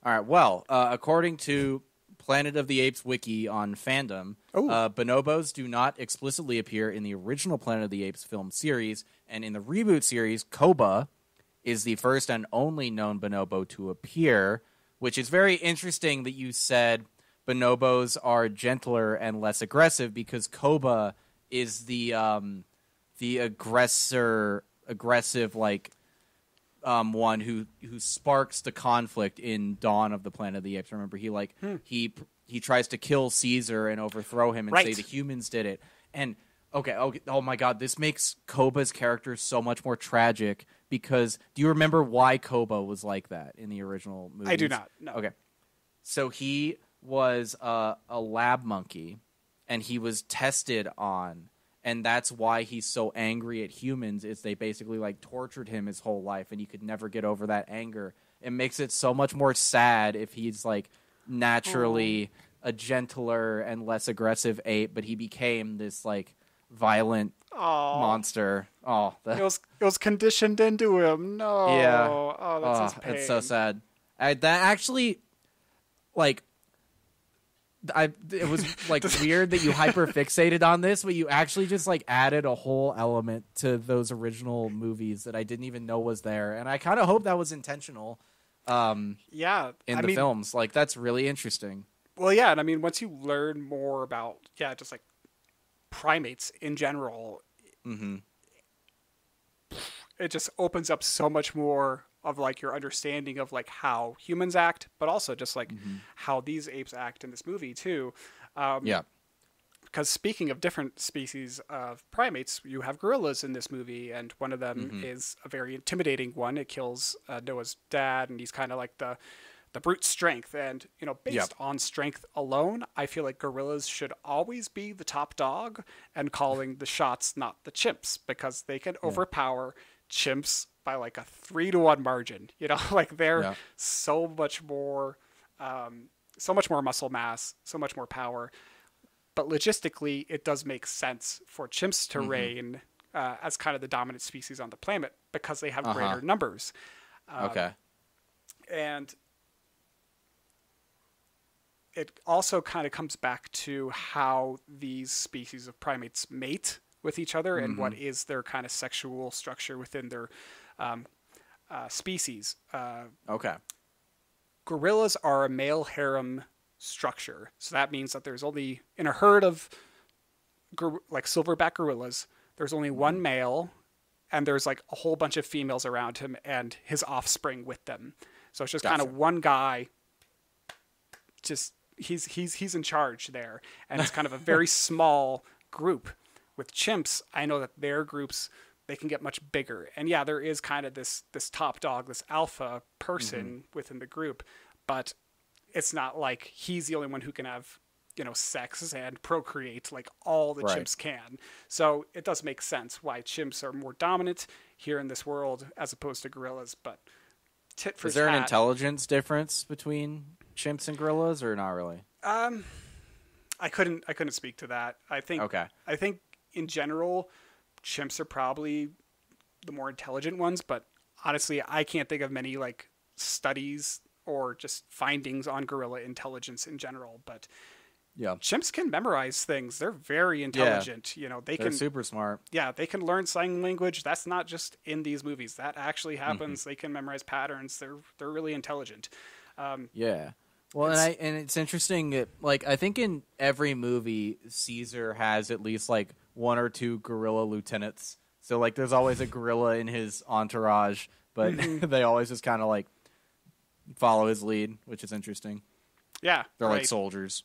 All right. Well, according to Planet of the Apes wiki on fandom, bonobos do not explicitly appear in the original Planet of the Apes film series, and in the reboot series, Koba is the first and only known bonobo to appear, which is very interesting that you said bonobos are gentler and less aggressive, because Koba is the aggressive one who sparks the conflict in Dawn of the Planet of the Apes. Remember, he tries to kill Caesar and overthrow him and say the humans did it. And oh my God, this makes Koba's character so much more tragic, because do you remember why Koba was like that in the original movie? I do not. No. Okay. So he was a lab monkey, and he was tested on, and that's why he's so angry at humans, is they basically like tortured him his whole life, and he could never get over that anger. It makes it so much more sad if he's like naturally a gentler and less aggressive ape, but he became this like violent monster. It was conditioned into him. No. Yeah. Oh, that's his pain. It's so sad. That actually, like, it was like weird that you hyper fixated on this, but you actually just like added a whole element to those original movies that I didn't even know was there, and I kind of hope that was intentional. In the films, like that's really interesting. Well, yeah, and I mean, once you learn more about just like primates in general, it just opens up so much more of like your understanding of like how humans act, but also just like how these apes act in this movie too. Because speaking of different species of primates, you have gorillas in this movie, and one of them is a very intimidating one. It kills Noah's dad, and he's kind of like the brute strength. And, based on strength alone, I feel like gorillas should always be the top dog and calling the shots, not the chimps, because they can overpower chimps by like a 3-to-1 margin. Like they're so much more muscle mass, so much more power. But logistically, it does make sense for chimps to reign as kind of the dominant species on the planet, because they have greater numbers. And it also kind of comes back to how these species of primates mate with each other and what is their kind of sexual structure within their species. Gorillas are a male harem structure. So that means that there's only, in a herd of like silverback gorillas, there's only one male, and there's like a whole bunch of females around him and his offspring with them. So it's just kind of one guy, just he's in charge there, and it's kind of a very small group. With chimps, I know that their groups, they can get much bigger, and there is kind of this top dog, this alpha person within the group, but it's not like he's the only one who can have sex and procreate like all the chimps can. So it does make sense why chimps are more dominant here in this world as opposed to gorillas. But tit for tat. Is there an intelligence difference between chimps and gorillas, or not really? I couldn't speak to that. I think in general, chimps are probably the more intelligent ones, but honestly, I can't think of many like studies or just findings on gorilla intelligence in general. But yeah, chimps can memorize things. They're very intelligent. You know, they're super smart. Yeah, they can learn sign language. That's not just in these movies. That actually happens. Mm-hmm. They can memorize patterns. They're really intelligent. Yeah. Well, and it's interesting that, like, I think in every movie, Caesar has at least like one or two gorilla lieutenants. So like, there's always a gorilla in his entourage, but mm-hmm. they always just kind of like follow his lead, which is interesting. Yeah, they're like soldiers.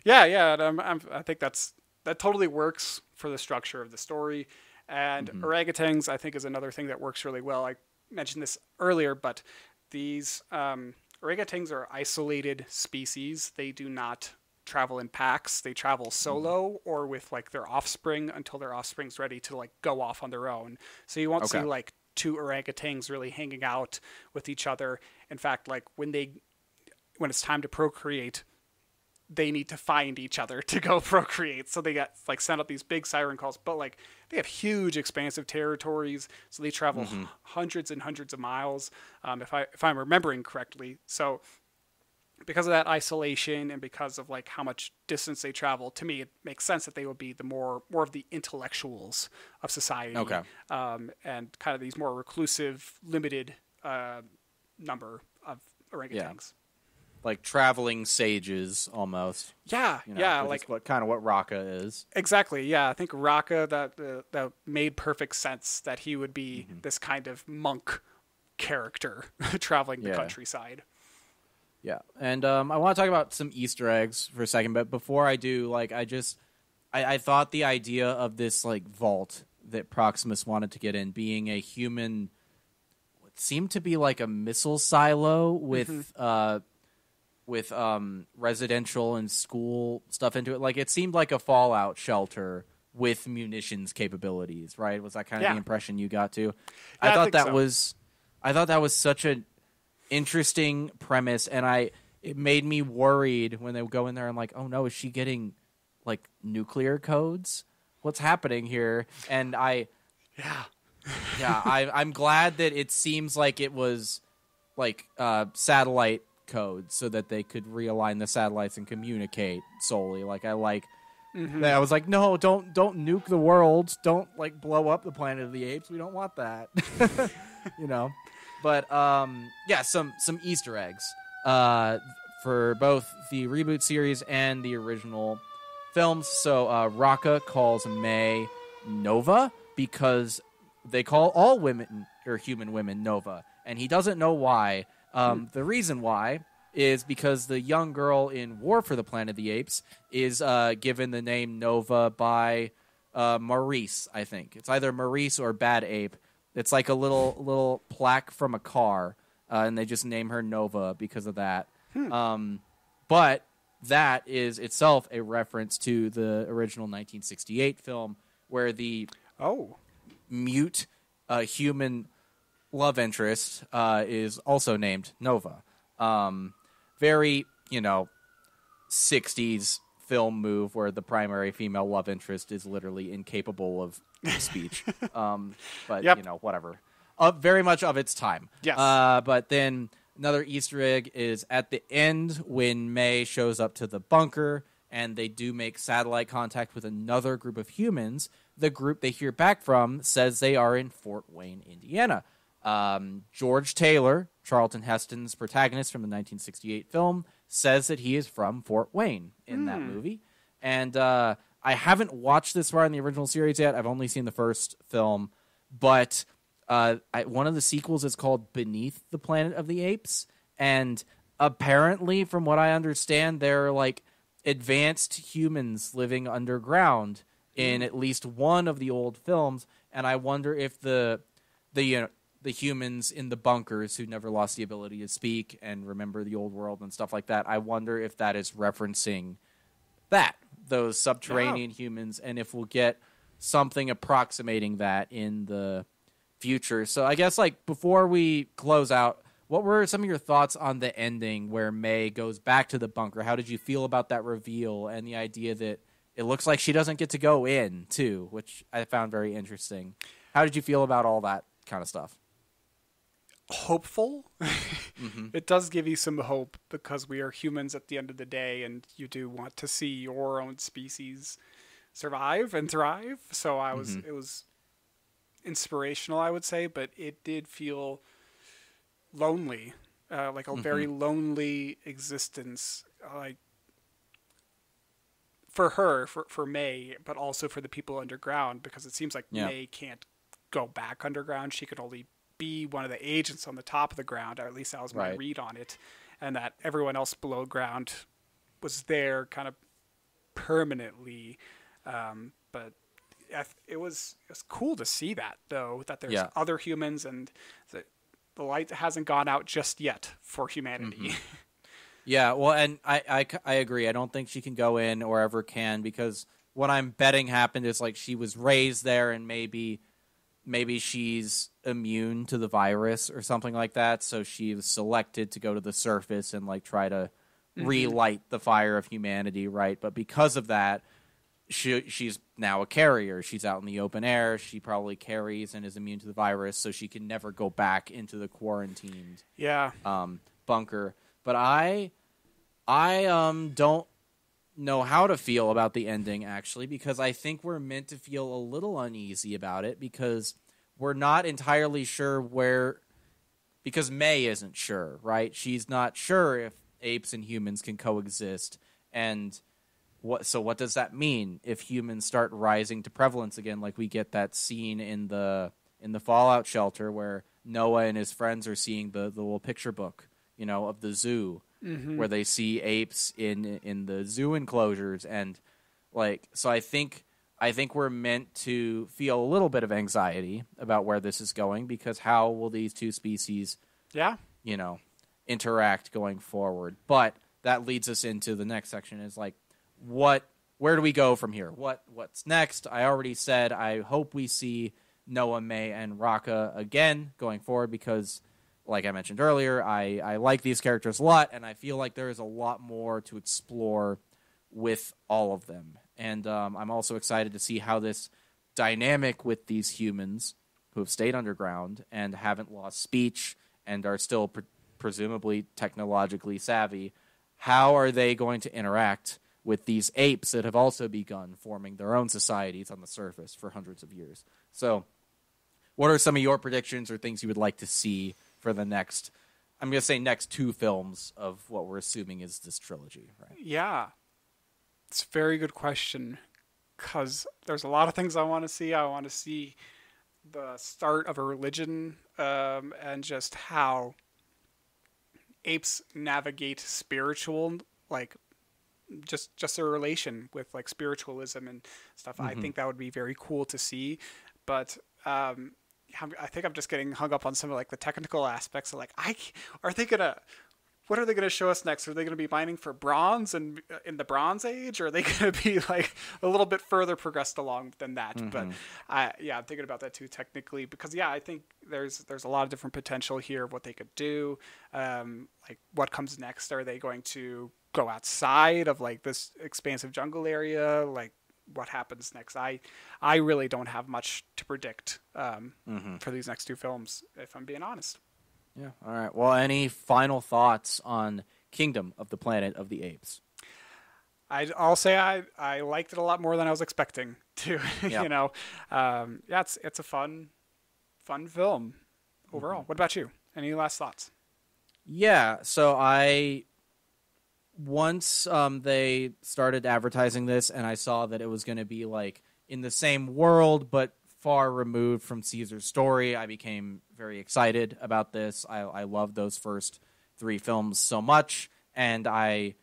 Yeah. I think that totally works for the structure of the story. And mm-hmm. orangutans, I think, is another thing that works really well. I mentioned this earlier, but these orangutans are isolated species. They do not travel in packs. They travel solo or with like their offspring until their offspring's ready to like go off on their own. So you won't see like two orangutans really hanging out with each other. In fact, like when it's time to procreate, they need to find each other to go procreate. So they get like send out these big siren calls, but like they have huge expansive territories. So they travel mm-hmm. hundreds and hundreds of miles. If I'm remembering correctly. So because of that isolation and because of like how much distance they travel, to me, it makes sense that they would be the more of the intellectuals of society. Okay. And kind of these more reclusive, limited, number of orangutans. Yeah. Like traveling sages, almost. Yeah, you know, yeah, like what Raka is. Exactly. Yeah, I think Raka that made perfect sense that he would be mm-hmm. this kind of monk character traveling the countryside. Yeah, and I want to talk about some Easter eggs for a second, but before I do, like, I thought the idea of this like vault that Proximus wanted to get in being a human, what seemed to be like a missile silo with. Mm-hmm. With residential and school stuff into it. Like, it seemed like a Fallout shelter with munitions capabilities, right? Was that kind of the impression you got to? I thought that was such an interesting premise, and it made me worried when they would go in there and like, oh no, is she getting like nuclear codes? What's happening here? And I'm glad that it seems like it was like satellite code so that they could realign the satellites and communicate solely. Like, mm-hmm. I was like, no, don't nuke the world. Don't like blow up the Planet of the Apes. We don't want that. You know. But some Easter eggs for both the reboot series and the original films. So Raka calls May Nova because they call all women or human women Nova, and he doesn't know why. The reason why is because the young girl in War for the Planet of the Apes is given the name Nova by Maurice, I think. It's either Maurice or Bad Ape. It's like a little plaque from a car, and they just name her Nova because of that. But that is itself a reference to the original 1968 film where the mute human love interest is also named Nova. Very, 60s film move where the primary female love interest is literally incapable of speech. But, whatever. Very much of its time. Yes. But then another Easter egg is at the end when May shows up to the bunker and they do make satellite contact with another group of humans. The group they hear back from says they are in Fort Wayne, Indiana. George Taylor, Charlton Heston's protagonist from the 1968 film, says that he is from Fort Wayne in that movie. And I haven't watched this far in the original series yet. I've only seen the first film. But one of the sequels is called Beneath the Planet of the Apes. And apparently, from what I understand, they're like advanced humans living underground in at least one of the old films. And I wonder if the humans in the bunkers who never lost the ability to speak and remember the old world and stuff like that, I wonder if that is referencing those subterranean humans, and if we'll get something approximating that in the future. So I guess, like, before we close out, what were some of your thoughts on the ending where May goes back to the bunker? How did you feel about that reveal and the idea that it looks like she doesn't get to go in, too, which I found very interesting. How did you feel about all that kind of stuff? Hopeful. Mm-hmm. It does give you some hope because we are humans at the end of the day, and you do want to see your own species survive and thrive. So it was inspirational, I would say, but it did feel lonely, like a very lonely existence, like for her, for May, but also for the people underground, because it seems like May can't go back underground. She could only be one of the agents on the top of the ground, or at least that was my read on it, and that everyone else below ground was there kind of permanently. But it was cool to see that, though, that there's other humans, and the light hasn't gone out just yet for humanity. Yeah, well, and I agree. I don't think she can go in or ever can, because what I'm betting happened is like she was raised there, and maybe she's immune to the virus or something like that, so she was selected to go to the surface and like try to relight the fire of humanity, right? But because of that, she's now a carrier. She's out in the open air. She probably carries and is immune to the virus, so she can never go back into the quarantined bunker. But I don't know how to feel about the ending, actually, because I think we're meant to feel a little uneasy about it, because we're not entirely sure because May isn't sure, right? She's not sure if apes and humans can coexist, and what does that mean if humans start rising to prevalence again? Like we get that scene in the Fallout shelter where Noah and his friends are seeing the little picture book, of the zoo, where they see apes in the zoo enclosures, and so I think we're meant to feel a little bit of anxiety about where this is going, because how will these two species, interact going forward? But that leads us into the next section, is like, where do we go from here? What's next? I already said I hope we see Noah, May, and Raka again going forward, because like I mentioned earlier, I like these characters a lot, and I feel like there is a lot more to explore with all of them. And I'm also excited to see how this dynamic with these humans who have stayed underground and haven't lost speech and are still presumably technologically savvy, how are they going to interact with these apes that have also begun forming their own societies on the surface for hundreds of years? So what are some of your predictions or things you would like to see for the next, I'm going to say next two films of what we're assuming is this trilogy, right? Yeah. It's a very good question, because there's a lot of things I want to see. I want to see the start of a religion, and just how apes navigate spiritual, like just a relation with like spiritualism and stuff. I think that would be very cool to see, but I think I'm just getting hung up on some of like the technical aspects of like, what are they gonna show us next? Are they gonna be mining for bronze and in the Bronze Age, or are they gonna be like a little bit further progressed along than that? But I'm thinking about that too technically, because I think there's a lot of different potential here of what they could do. Like what comes next? Are they going to go outside of like this expansive jungle area? Like what happens next? I really don't have much to predict for these next two films, if I'm being honest. Yeah. All right. Well, any final thoughts on Kingdom of the Planet of the Apes? I'll say I liked it a lot more than I was expecting to. Yep. It's a fun film overall. What about you? Any last thoughts? Yeah. So once they started advertising this, and I saw that it was going to be like in the same world but far removed from Caesar's story, I became very excited about this. I love those first three films so much, and I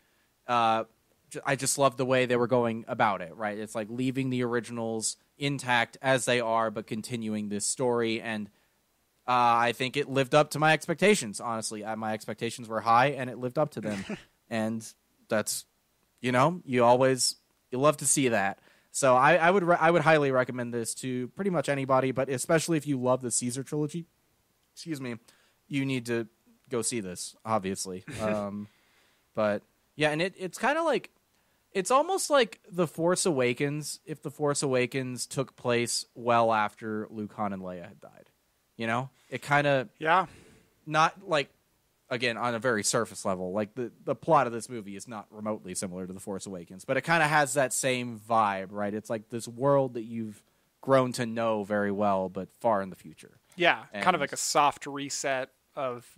just love the way they were going about it, right? It's like leaving the originals intact as they are, but continuing this story, and I think it lived up to my expectations, honestly. My expectations were high, and it lived up to them. And that's, you love to see that. So I would highly recommend this to pretty much anybody, but especially if you love the Caesar trilogy, you need to go see this, obviously. But yeah, and it's kind of like, it's almost like The Force Awakens if The Force Awakens took place well after Luke, Han, and Leia had died. You know, it kind of not like, again, on a very surface level, like the plot of this movie is not remotely similar to The Force Awakens, but it kind of has that same vibe, right? It's like this world that you've grown to know very well, but far in the future. Yeah, and kind of like a soft reset of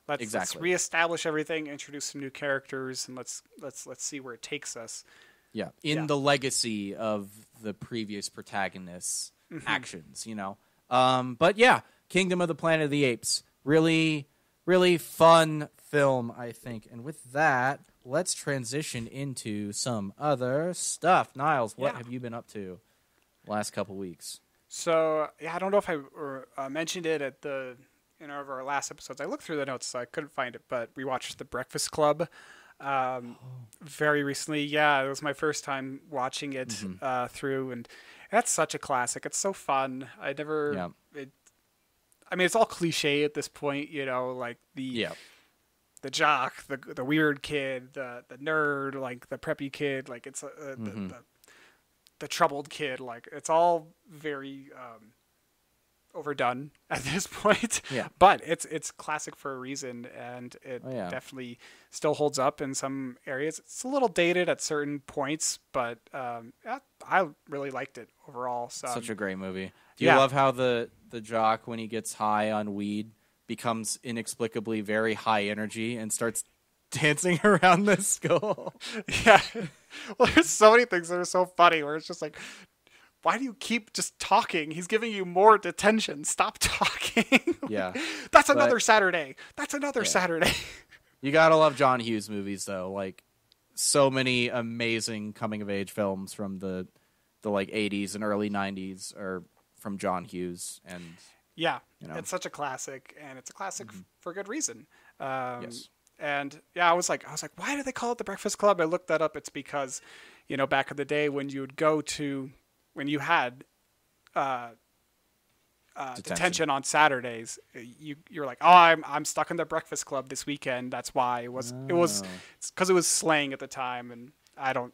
let's reestablish everything, introduce some new characters, and let's see where it takes us. Yeah, in the legacy of the previous protagonists' actions, you know. But yeah, Kingdom of the Planet of the Apes, really, really fun film, I think. And with that, let's transition into some other stuff. Niles, what have you been up to last couple weeks? So I don't know if I mentioned it at in our last episodes. I looked through the notes, so I couldn't find it, but we watched The Breakfast Club very recently. Yeah, it was my first time watching it through, and that's such a classic. It's so fun. I mean, it's all cliche at this point, you know, like the jock, the weird kid, the nerd, like the preppy kid, like it's the troubled kid. Like it's all very overdone at this point. Yeah. But it's classic for a reason, and it definitely still holds up in some areas. It's a little dated at certain points, but I really liked it overall. So, such a great movie. Do you love how the jock, when he gets high on weed, becomes inexplicably very high energy and starts dancing around the school? Yeah. Well, there's so many things that are so funny where it's just like, why do you keep just talking? He's giving you more detention. Stop talking. Yeah. That's another Saturday. That's another Saturday. You gotta love John Hughes movies, though. Like, so many amazing coming-of-age films from the like 80s and early 90s are from John Hughes. And it's such a classic, and it's a classic for good reason. Yes. And I was like, why do they call it The Breakfast Club? I looked that up. It's because, you know, back in the day when you had detention on Saturdays, you're like, oh, I'm stuck in The Breakfast Club this weekend. That's why it's because it was slang at the time, and I don't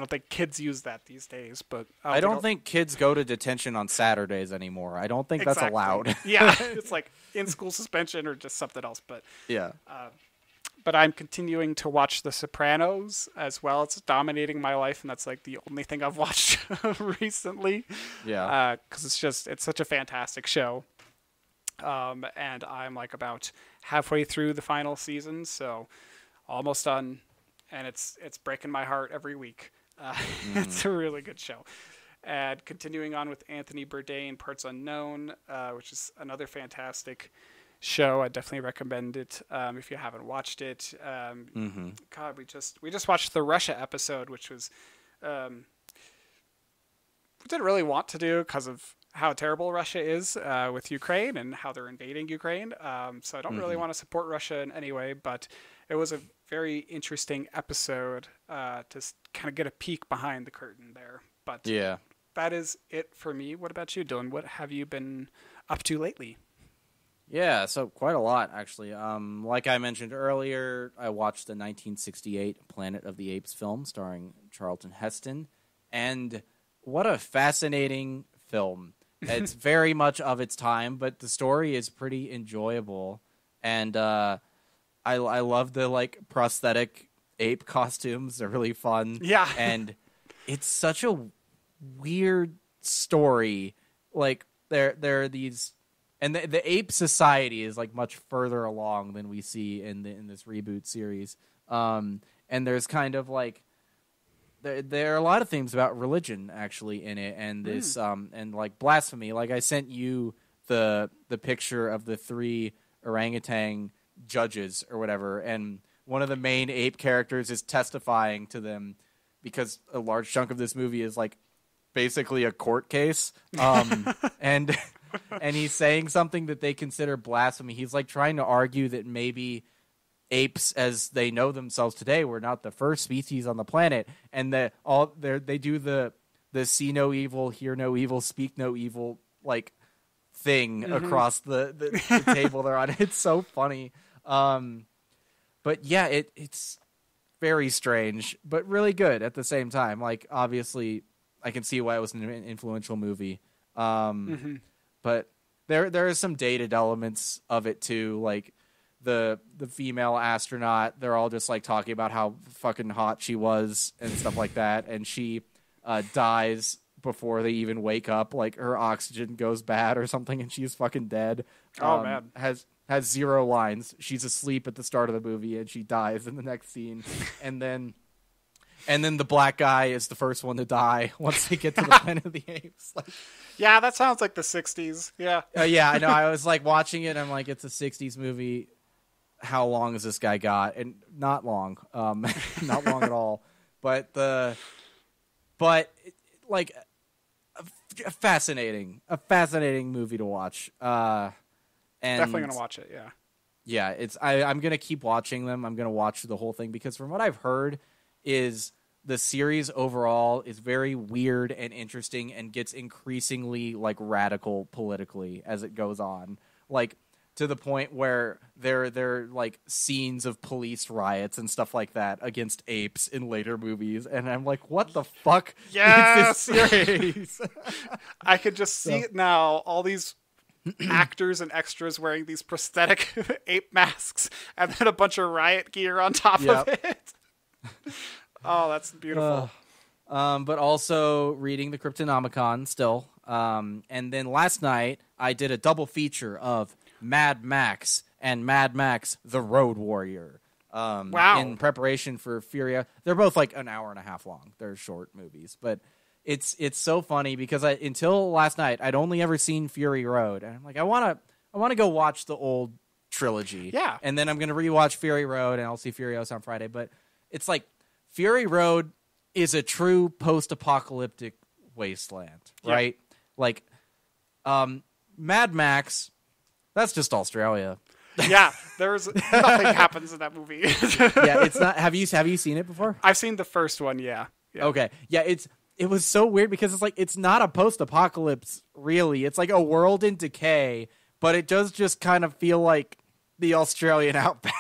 think kids use that these days. But I don't think kids go to detention on Saturdays anymore. I don't think that's allowed. Yeah, it's like in-school suspension or just something else. But yeah. But I'm continuing to watch The Sopranos as well. It's dominating my life, and that's like the only thing I've watched recently. Yeah. Because it's such a fantastic show. And I'm like about halfway through the final season, so almost done. And it's breaking my heart every week. It's a really good show. And continuing on with Anthony Bourdain, Parts Unknown, which is another fantastic show. I definitely recommend it if you haven't watched it. God, we just watched the Russia episode, which was we didn't really want to do because of how terrible Russia is with Ukraine and how they're invading Ukraine. So I don't really want to support Russia in any way, but it was a very interesting episode to kind of get a peek behind the curtain there. But that is it for me. What about you, Dylan? What have you been up to lately? Yeah, so quite a lot, actually. Like I mentioned earlier, I watched the 1968 Planet of the Apes film starring Charlton Heston, and what a fascinating film. It's very much of its time, but the story is pretty enjoyable, and I love the like prosthetic ape costumes. They're really fun. Yeah. And it's such a weird story. Like, there are these... And the ape society is like much further along than we see in this reboot series. And there's kind of like there are a lot of themes about religion actually in it, and this and like blasphemy. Like I sent you the picture of the 3 orangutan judges or whatever, and one of the main ape characters is testifying to them because a large chunk of this movie is like basically a court case. And he's saying something that they consider blasphemy. He's like trying to argue that maybe apes, as they know themselves today, were not the first species on the planet, and that they do the see no evil, hear no evil, speak no evil like thing across the table they're on. It's so funny. But yeah, it's very strange, but really good at the same time. Like, obviously, I can see why it was an influential movie. But there are some dated elements of it too, like the female astronaut. They're all just like talking about how fucking hot she was and stuff like that, and she dies before they even wake up. Like, her oxygen goes bad or something, and she's fucking dead. Oh man, has 0 lines. She's asleep at the start of the movie, and she dies in the next scene. And then the black guy is the first one to die once they get to the Planet of the Apes. Like, yeah, that sounds like the 60s. Yeah. Yeah, I know. I was like watching it, and I'm like, it's a 60s movie. How long has this guy got? And not long. Not long at all. But like a fascinating movie to watch. And definitely gonna watch it. Yeah. Yeah, I'm gonna keep watching them. I'm gonna watch the whole thing because from what I've heard, is the series overall is very weird and interesting and gets increasingly like radical politically as it goes on. Like, to the point where they're like scenes of police riots and stuff like that against apes in later movies, and I'm like, what the fuck yes! is this series? I could just see it now. All these actors and extras wearing these prosthetic ape masks, and then a bunch of riot gear on top of it. Oh, that's beautiful. But also reading the Cryptonomicon still. And then last night I did a double feature of Mad Max and Mad Max the Road Warrior. Wow. In preparation for Furia. They're both like an hour and a half long. They're short movies, but it's so funny because until last night I'd only ever seen Fury Road, and I'm like, I want to go watch the old trilogy. Yeah. And then I'm going to rewatch Fury Road, and I'll see Furious on Friday, but it's like Fury Road is a true post-apocalyptic wasteland, right? Like, Mad Max, that's just Australia. Yeah, there's nothing happens in that movie. Yeah, it's not. Have you seen it before? I've seen the first one. Yeah. Okay. Yeah, it was so weird because it's like it's not a post-apocalypse really. It's like a world in decay, but it does just kind of feel like the Australian outback.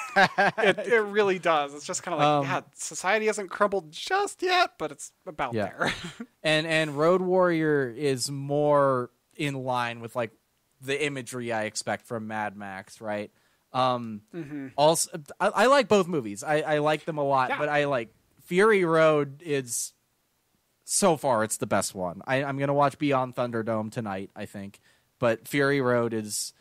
It really does. It's just kind of like, society hasn't crumbled just yet, but it's about there. and Road Warrior is more in line with like the imagery I expect from Mad Max, right? Also, I like both movies. I like them a lot, but I like Fury Road is so far it's the best one. I'm gonna watch Beyond Thunderdome tonight, I think, but Fury Road is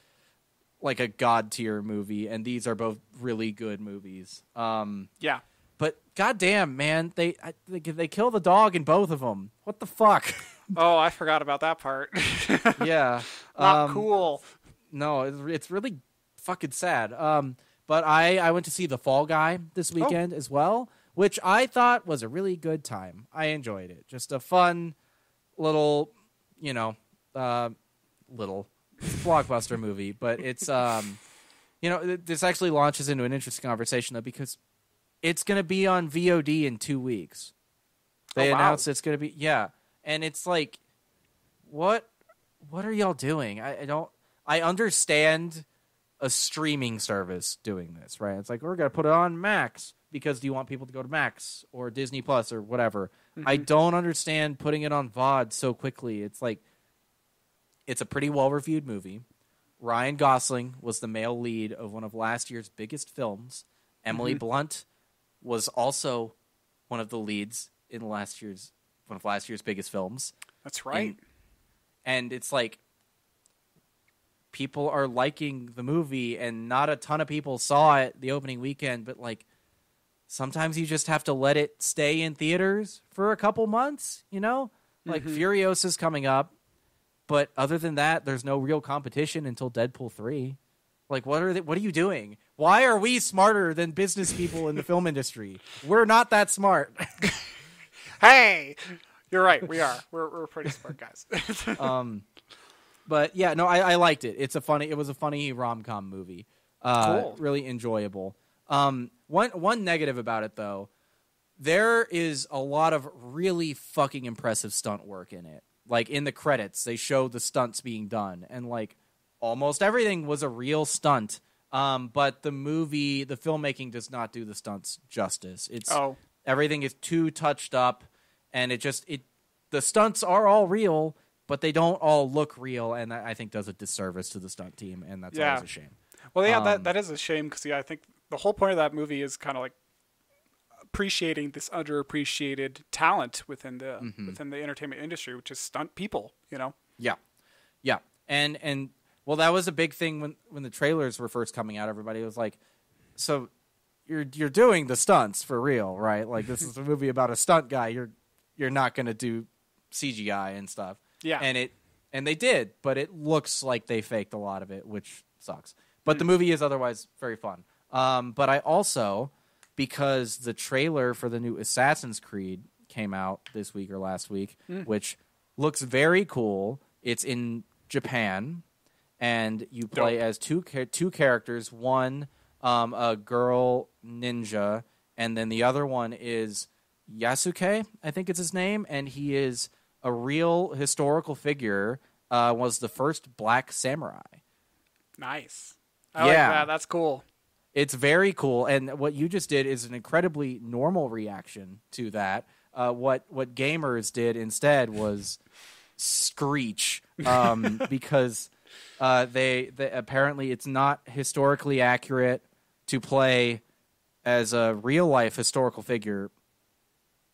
like a god tier movie, and these are both really good movies. But goddamn, man, they kill the dog in both of them. What the fuck? Oh, I forgot about that part. Yeah, not cool. No, it's really fucking sad. But I went to see The Fall Guy this weekend as well, which I thought was a really good time. I enjoyed it. Just a fun little, little blockbuster movie. But it's, this actually launches into an interesting conversation, though, because it's going to be on VOD in 2 weeks. They announced it's going to be, and it's like, what are y'all doing? I understand a streaming service doing this, right? It's like, we're going to put it on Max because do you want people to go to Max or Disney Plus or whatever? Mm-hmm. I don't understand putting it on VOD so quickly. It's like, it's a pretty well-reviewed movie. Ryan Gosling was the male lead of one of last year's biggest films. Emily Blunt was also one of the leads in one of last year's biggest films. That's right. And it's like, people are liking the movie, and not a ton of people saw it the opening weekend, but like, sometimes you just have to let it stay in theaters for a couple months, Like, Furiosa's coming up, but other than that, there's no real competition until Deadpool 3. Like, what are you doing? Why are we smarter than business people in the film industry? We're not that smart. Hey, you're right. We are. We're pretty smart guys. But yeah, no, I liked it. It was a funny rom-com movie. Cool. Really enjoyable. One negative about it, though, there is a lot of really fucking impressive stunt work in it. Like, in the credits, they show the stunts being done, and like almost everything was a real stunt But the filmmaking does not do the stunts justice. Everything is too touched up, and the stunts are all real, but they don't all look real, and that, I think, does a disservice to the stunt team, and that's always a shame. Well, yeah, that is a shame because I think the whole point of that movie is kind of like appreciating this underappreciated talent within the entertainment industry, which is stunt people. Yeah, and well, that was a big thing when the trailers were first coming out. Everybody was like, "So you're doing the stunts for real, right? Like this is a movie about a stunt guy. You're not going to do CGI and stuff." Yeah, and they did, but it looks like they faked a lot of it, which sucks. But the movie is otherwise very fun. But I also, because the trailer for the new Assassin's Creed came out this week or last week, which looks very cool. It's in Japan, and you play as two characters. One, a girl ninja, and then the other one is Yasuke, I think it's his name, and he is a real historical figure. Was the first black samurai. Nice. I like that. That's cool. It's very cool, and what you just did is an incredibly normal reaction to that. What gamers did instead was screech, because they apparently it's not historically accurate to play as a real life historical figure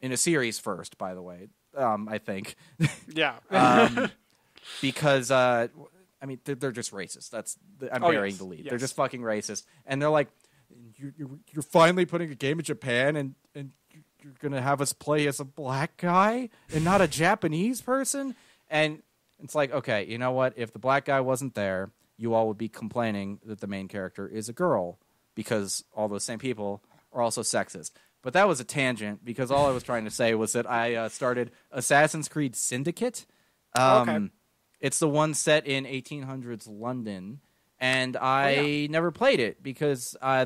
in a series first. By the way, I think. Yeah. Because I mean, they're just racist. I'm burying the lead. Yes. They're just fucking racist, and they're like, "You're finally putting a game in Japan, and you're gonna have us play as a black guy and not a Japanese person." And it's like, okay, you know what? If the black guy wasn't there, you all would be complaining that the main character is a girl because all those same people are also sexist. But that was a tangent because all I was trying to say was that I started Assassin's Creed Syndicate. Okay. It's the one set in 1800s London, and I never played it because I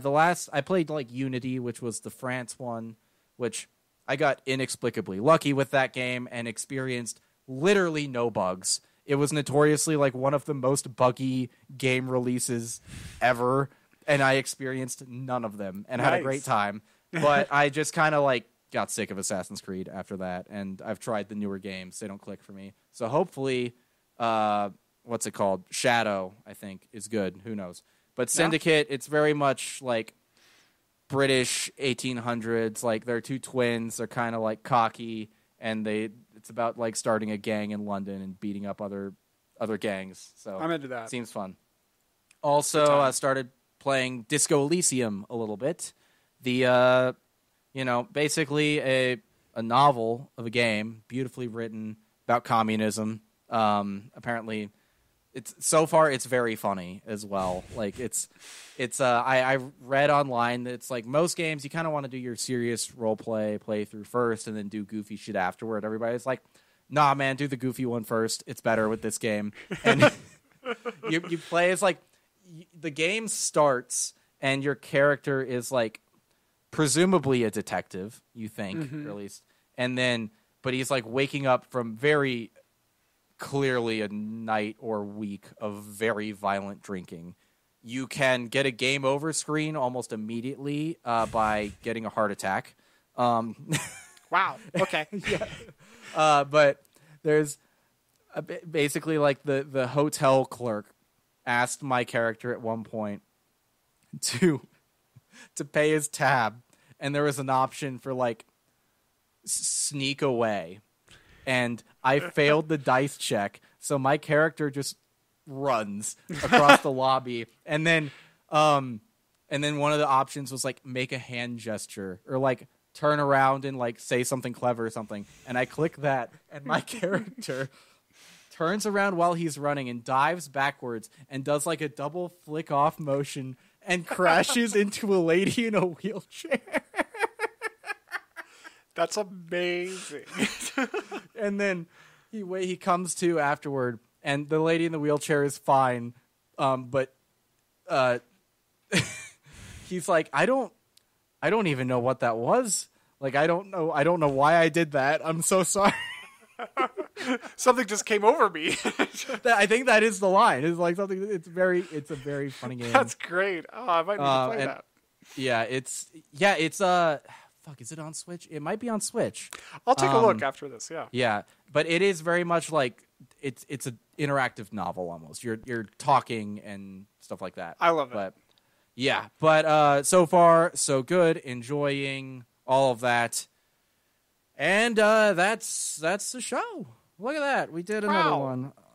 played like Unity, which was the France one, which I got inexplicably lucky with that game and experienced literally no bugs. It was notoriously like one of the most buggy game releases ever, and I experienced none of them and had a great time. But I just kind of like got sick of Assassin's Creed after that, and I've tried the newer games. They don't click for me. So hopefully, what's it called? Shadow, I think, is good. Who knows? But Syndicate, it's very much like British 1800s. Like they're two twins. They're kind of like cocky, and it's about like starting a gang in London and beating up other gangs. So I'm into that. Seems fun. Also, I started playing Disco Elysium a little bit. The basically a novel of a game, beautifully written about communism. Apparently, it's very funny as well. Like I read online that it's like most games you kind of want to do your serious role playthrough first and then do goofy shit afterward. Everybody's like, nah, man, do the goofy one first. It's better with this game. And you play as like the game starts and your character is like presumably a detective, you think, or at least, and then but he's like waking up from very clearly a night or week of very violent drinking. You can get a game over screen almost immediately by getting a heart attack. Wow. Okay. Yeah. But there's basically like the hotel clerk asked my character at one point to pay his tab, and there was an option for like sneak away. And I failed the dice check, so my character just runs across the lobby. And then one of the options was like make a hand gesture or like turn around and like say something clever or something. And I click that, and my character turns around while he's running and dives backwards and does like a double flick off motion and crashes into a lady in a wheelchair. That's amazing. And then he comes to afterward, and the lady in the wheelchair is fine, but he's like, I don't even know what that was. Like I don't know why I did that. I'm so sorry. Something just came over me. I think that is the line. It's like something. It's a very funny game. That's great. Oh, I might need to play that. Yeah, it's fuck. Is it on Switch? It might be on Switch. I'll take a look after this. Yeah. Yeah, but it is very much like it's an interactive novel almost. You're talking and stuff like that. I love it. But yeah, but so far so good. Enjoying all of that, and that's the show. Look at that. We did another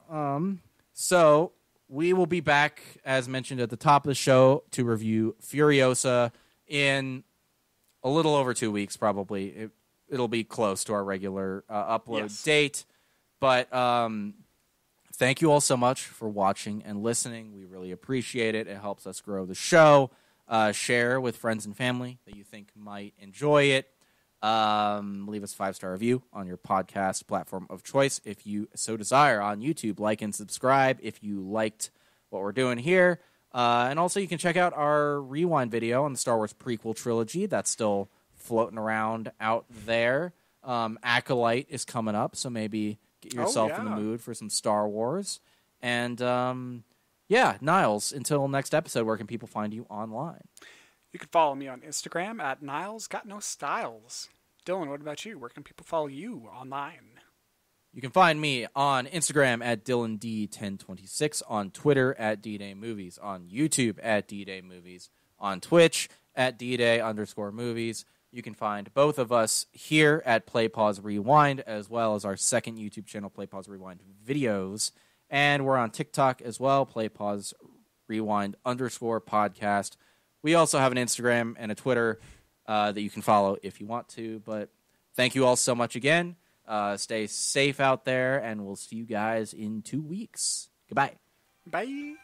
one. So we will be back, as mentioned at the top of the show, to review Furiosa in a little over 2 weeks, probably. It'll be close to our regular upload date. But thank you all so much for watching and listening. We really appreciate it. It helps us grow the show. Share with friends and family that you think might enjoy it. Leave us a 5-star review on your podcast platform of choice if you so desire. On YouTube, like and subscribe if you liked what we're doing here. And also you can check out our rewind video on the Star Wars prequel trilogy. That's still floating around out there. Acolyte is coming up, so maybe get yourself in the mood for some Star Wars. And Niles, until next episode, where can people find you online? You can follow me on Instagram at NilesGotNoStyles. Dylan, what about you? Where can people follow you online? You can find me on Instagram at DylanD1026, on Twitter at DDayMovies, on YouTube at DDayMovies, on Twitch at DDay_movies. You can find both of us here at Play Pause Rewind, as well as our second YouTube channel, Play Pause Rewind Videos. And we're on TikTok as well, Play Pause Rewind _podcast. We also have an Instagram and a Twitter that you can follow if you want to. But thank you all so much again. Stay safe out there, and we'll see you guys in 2 weeks. Goodbye. Bye.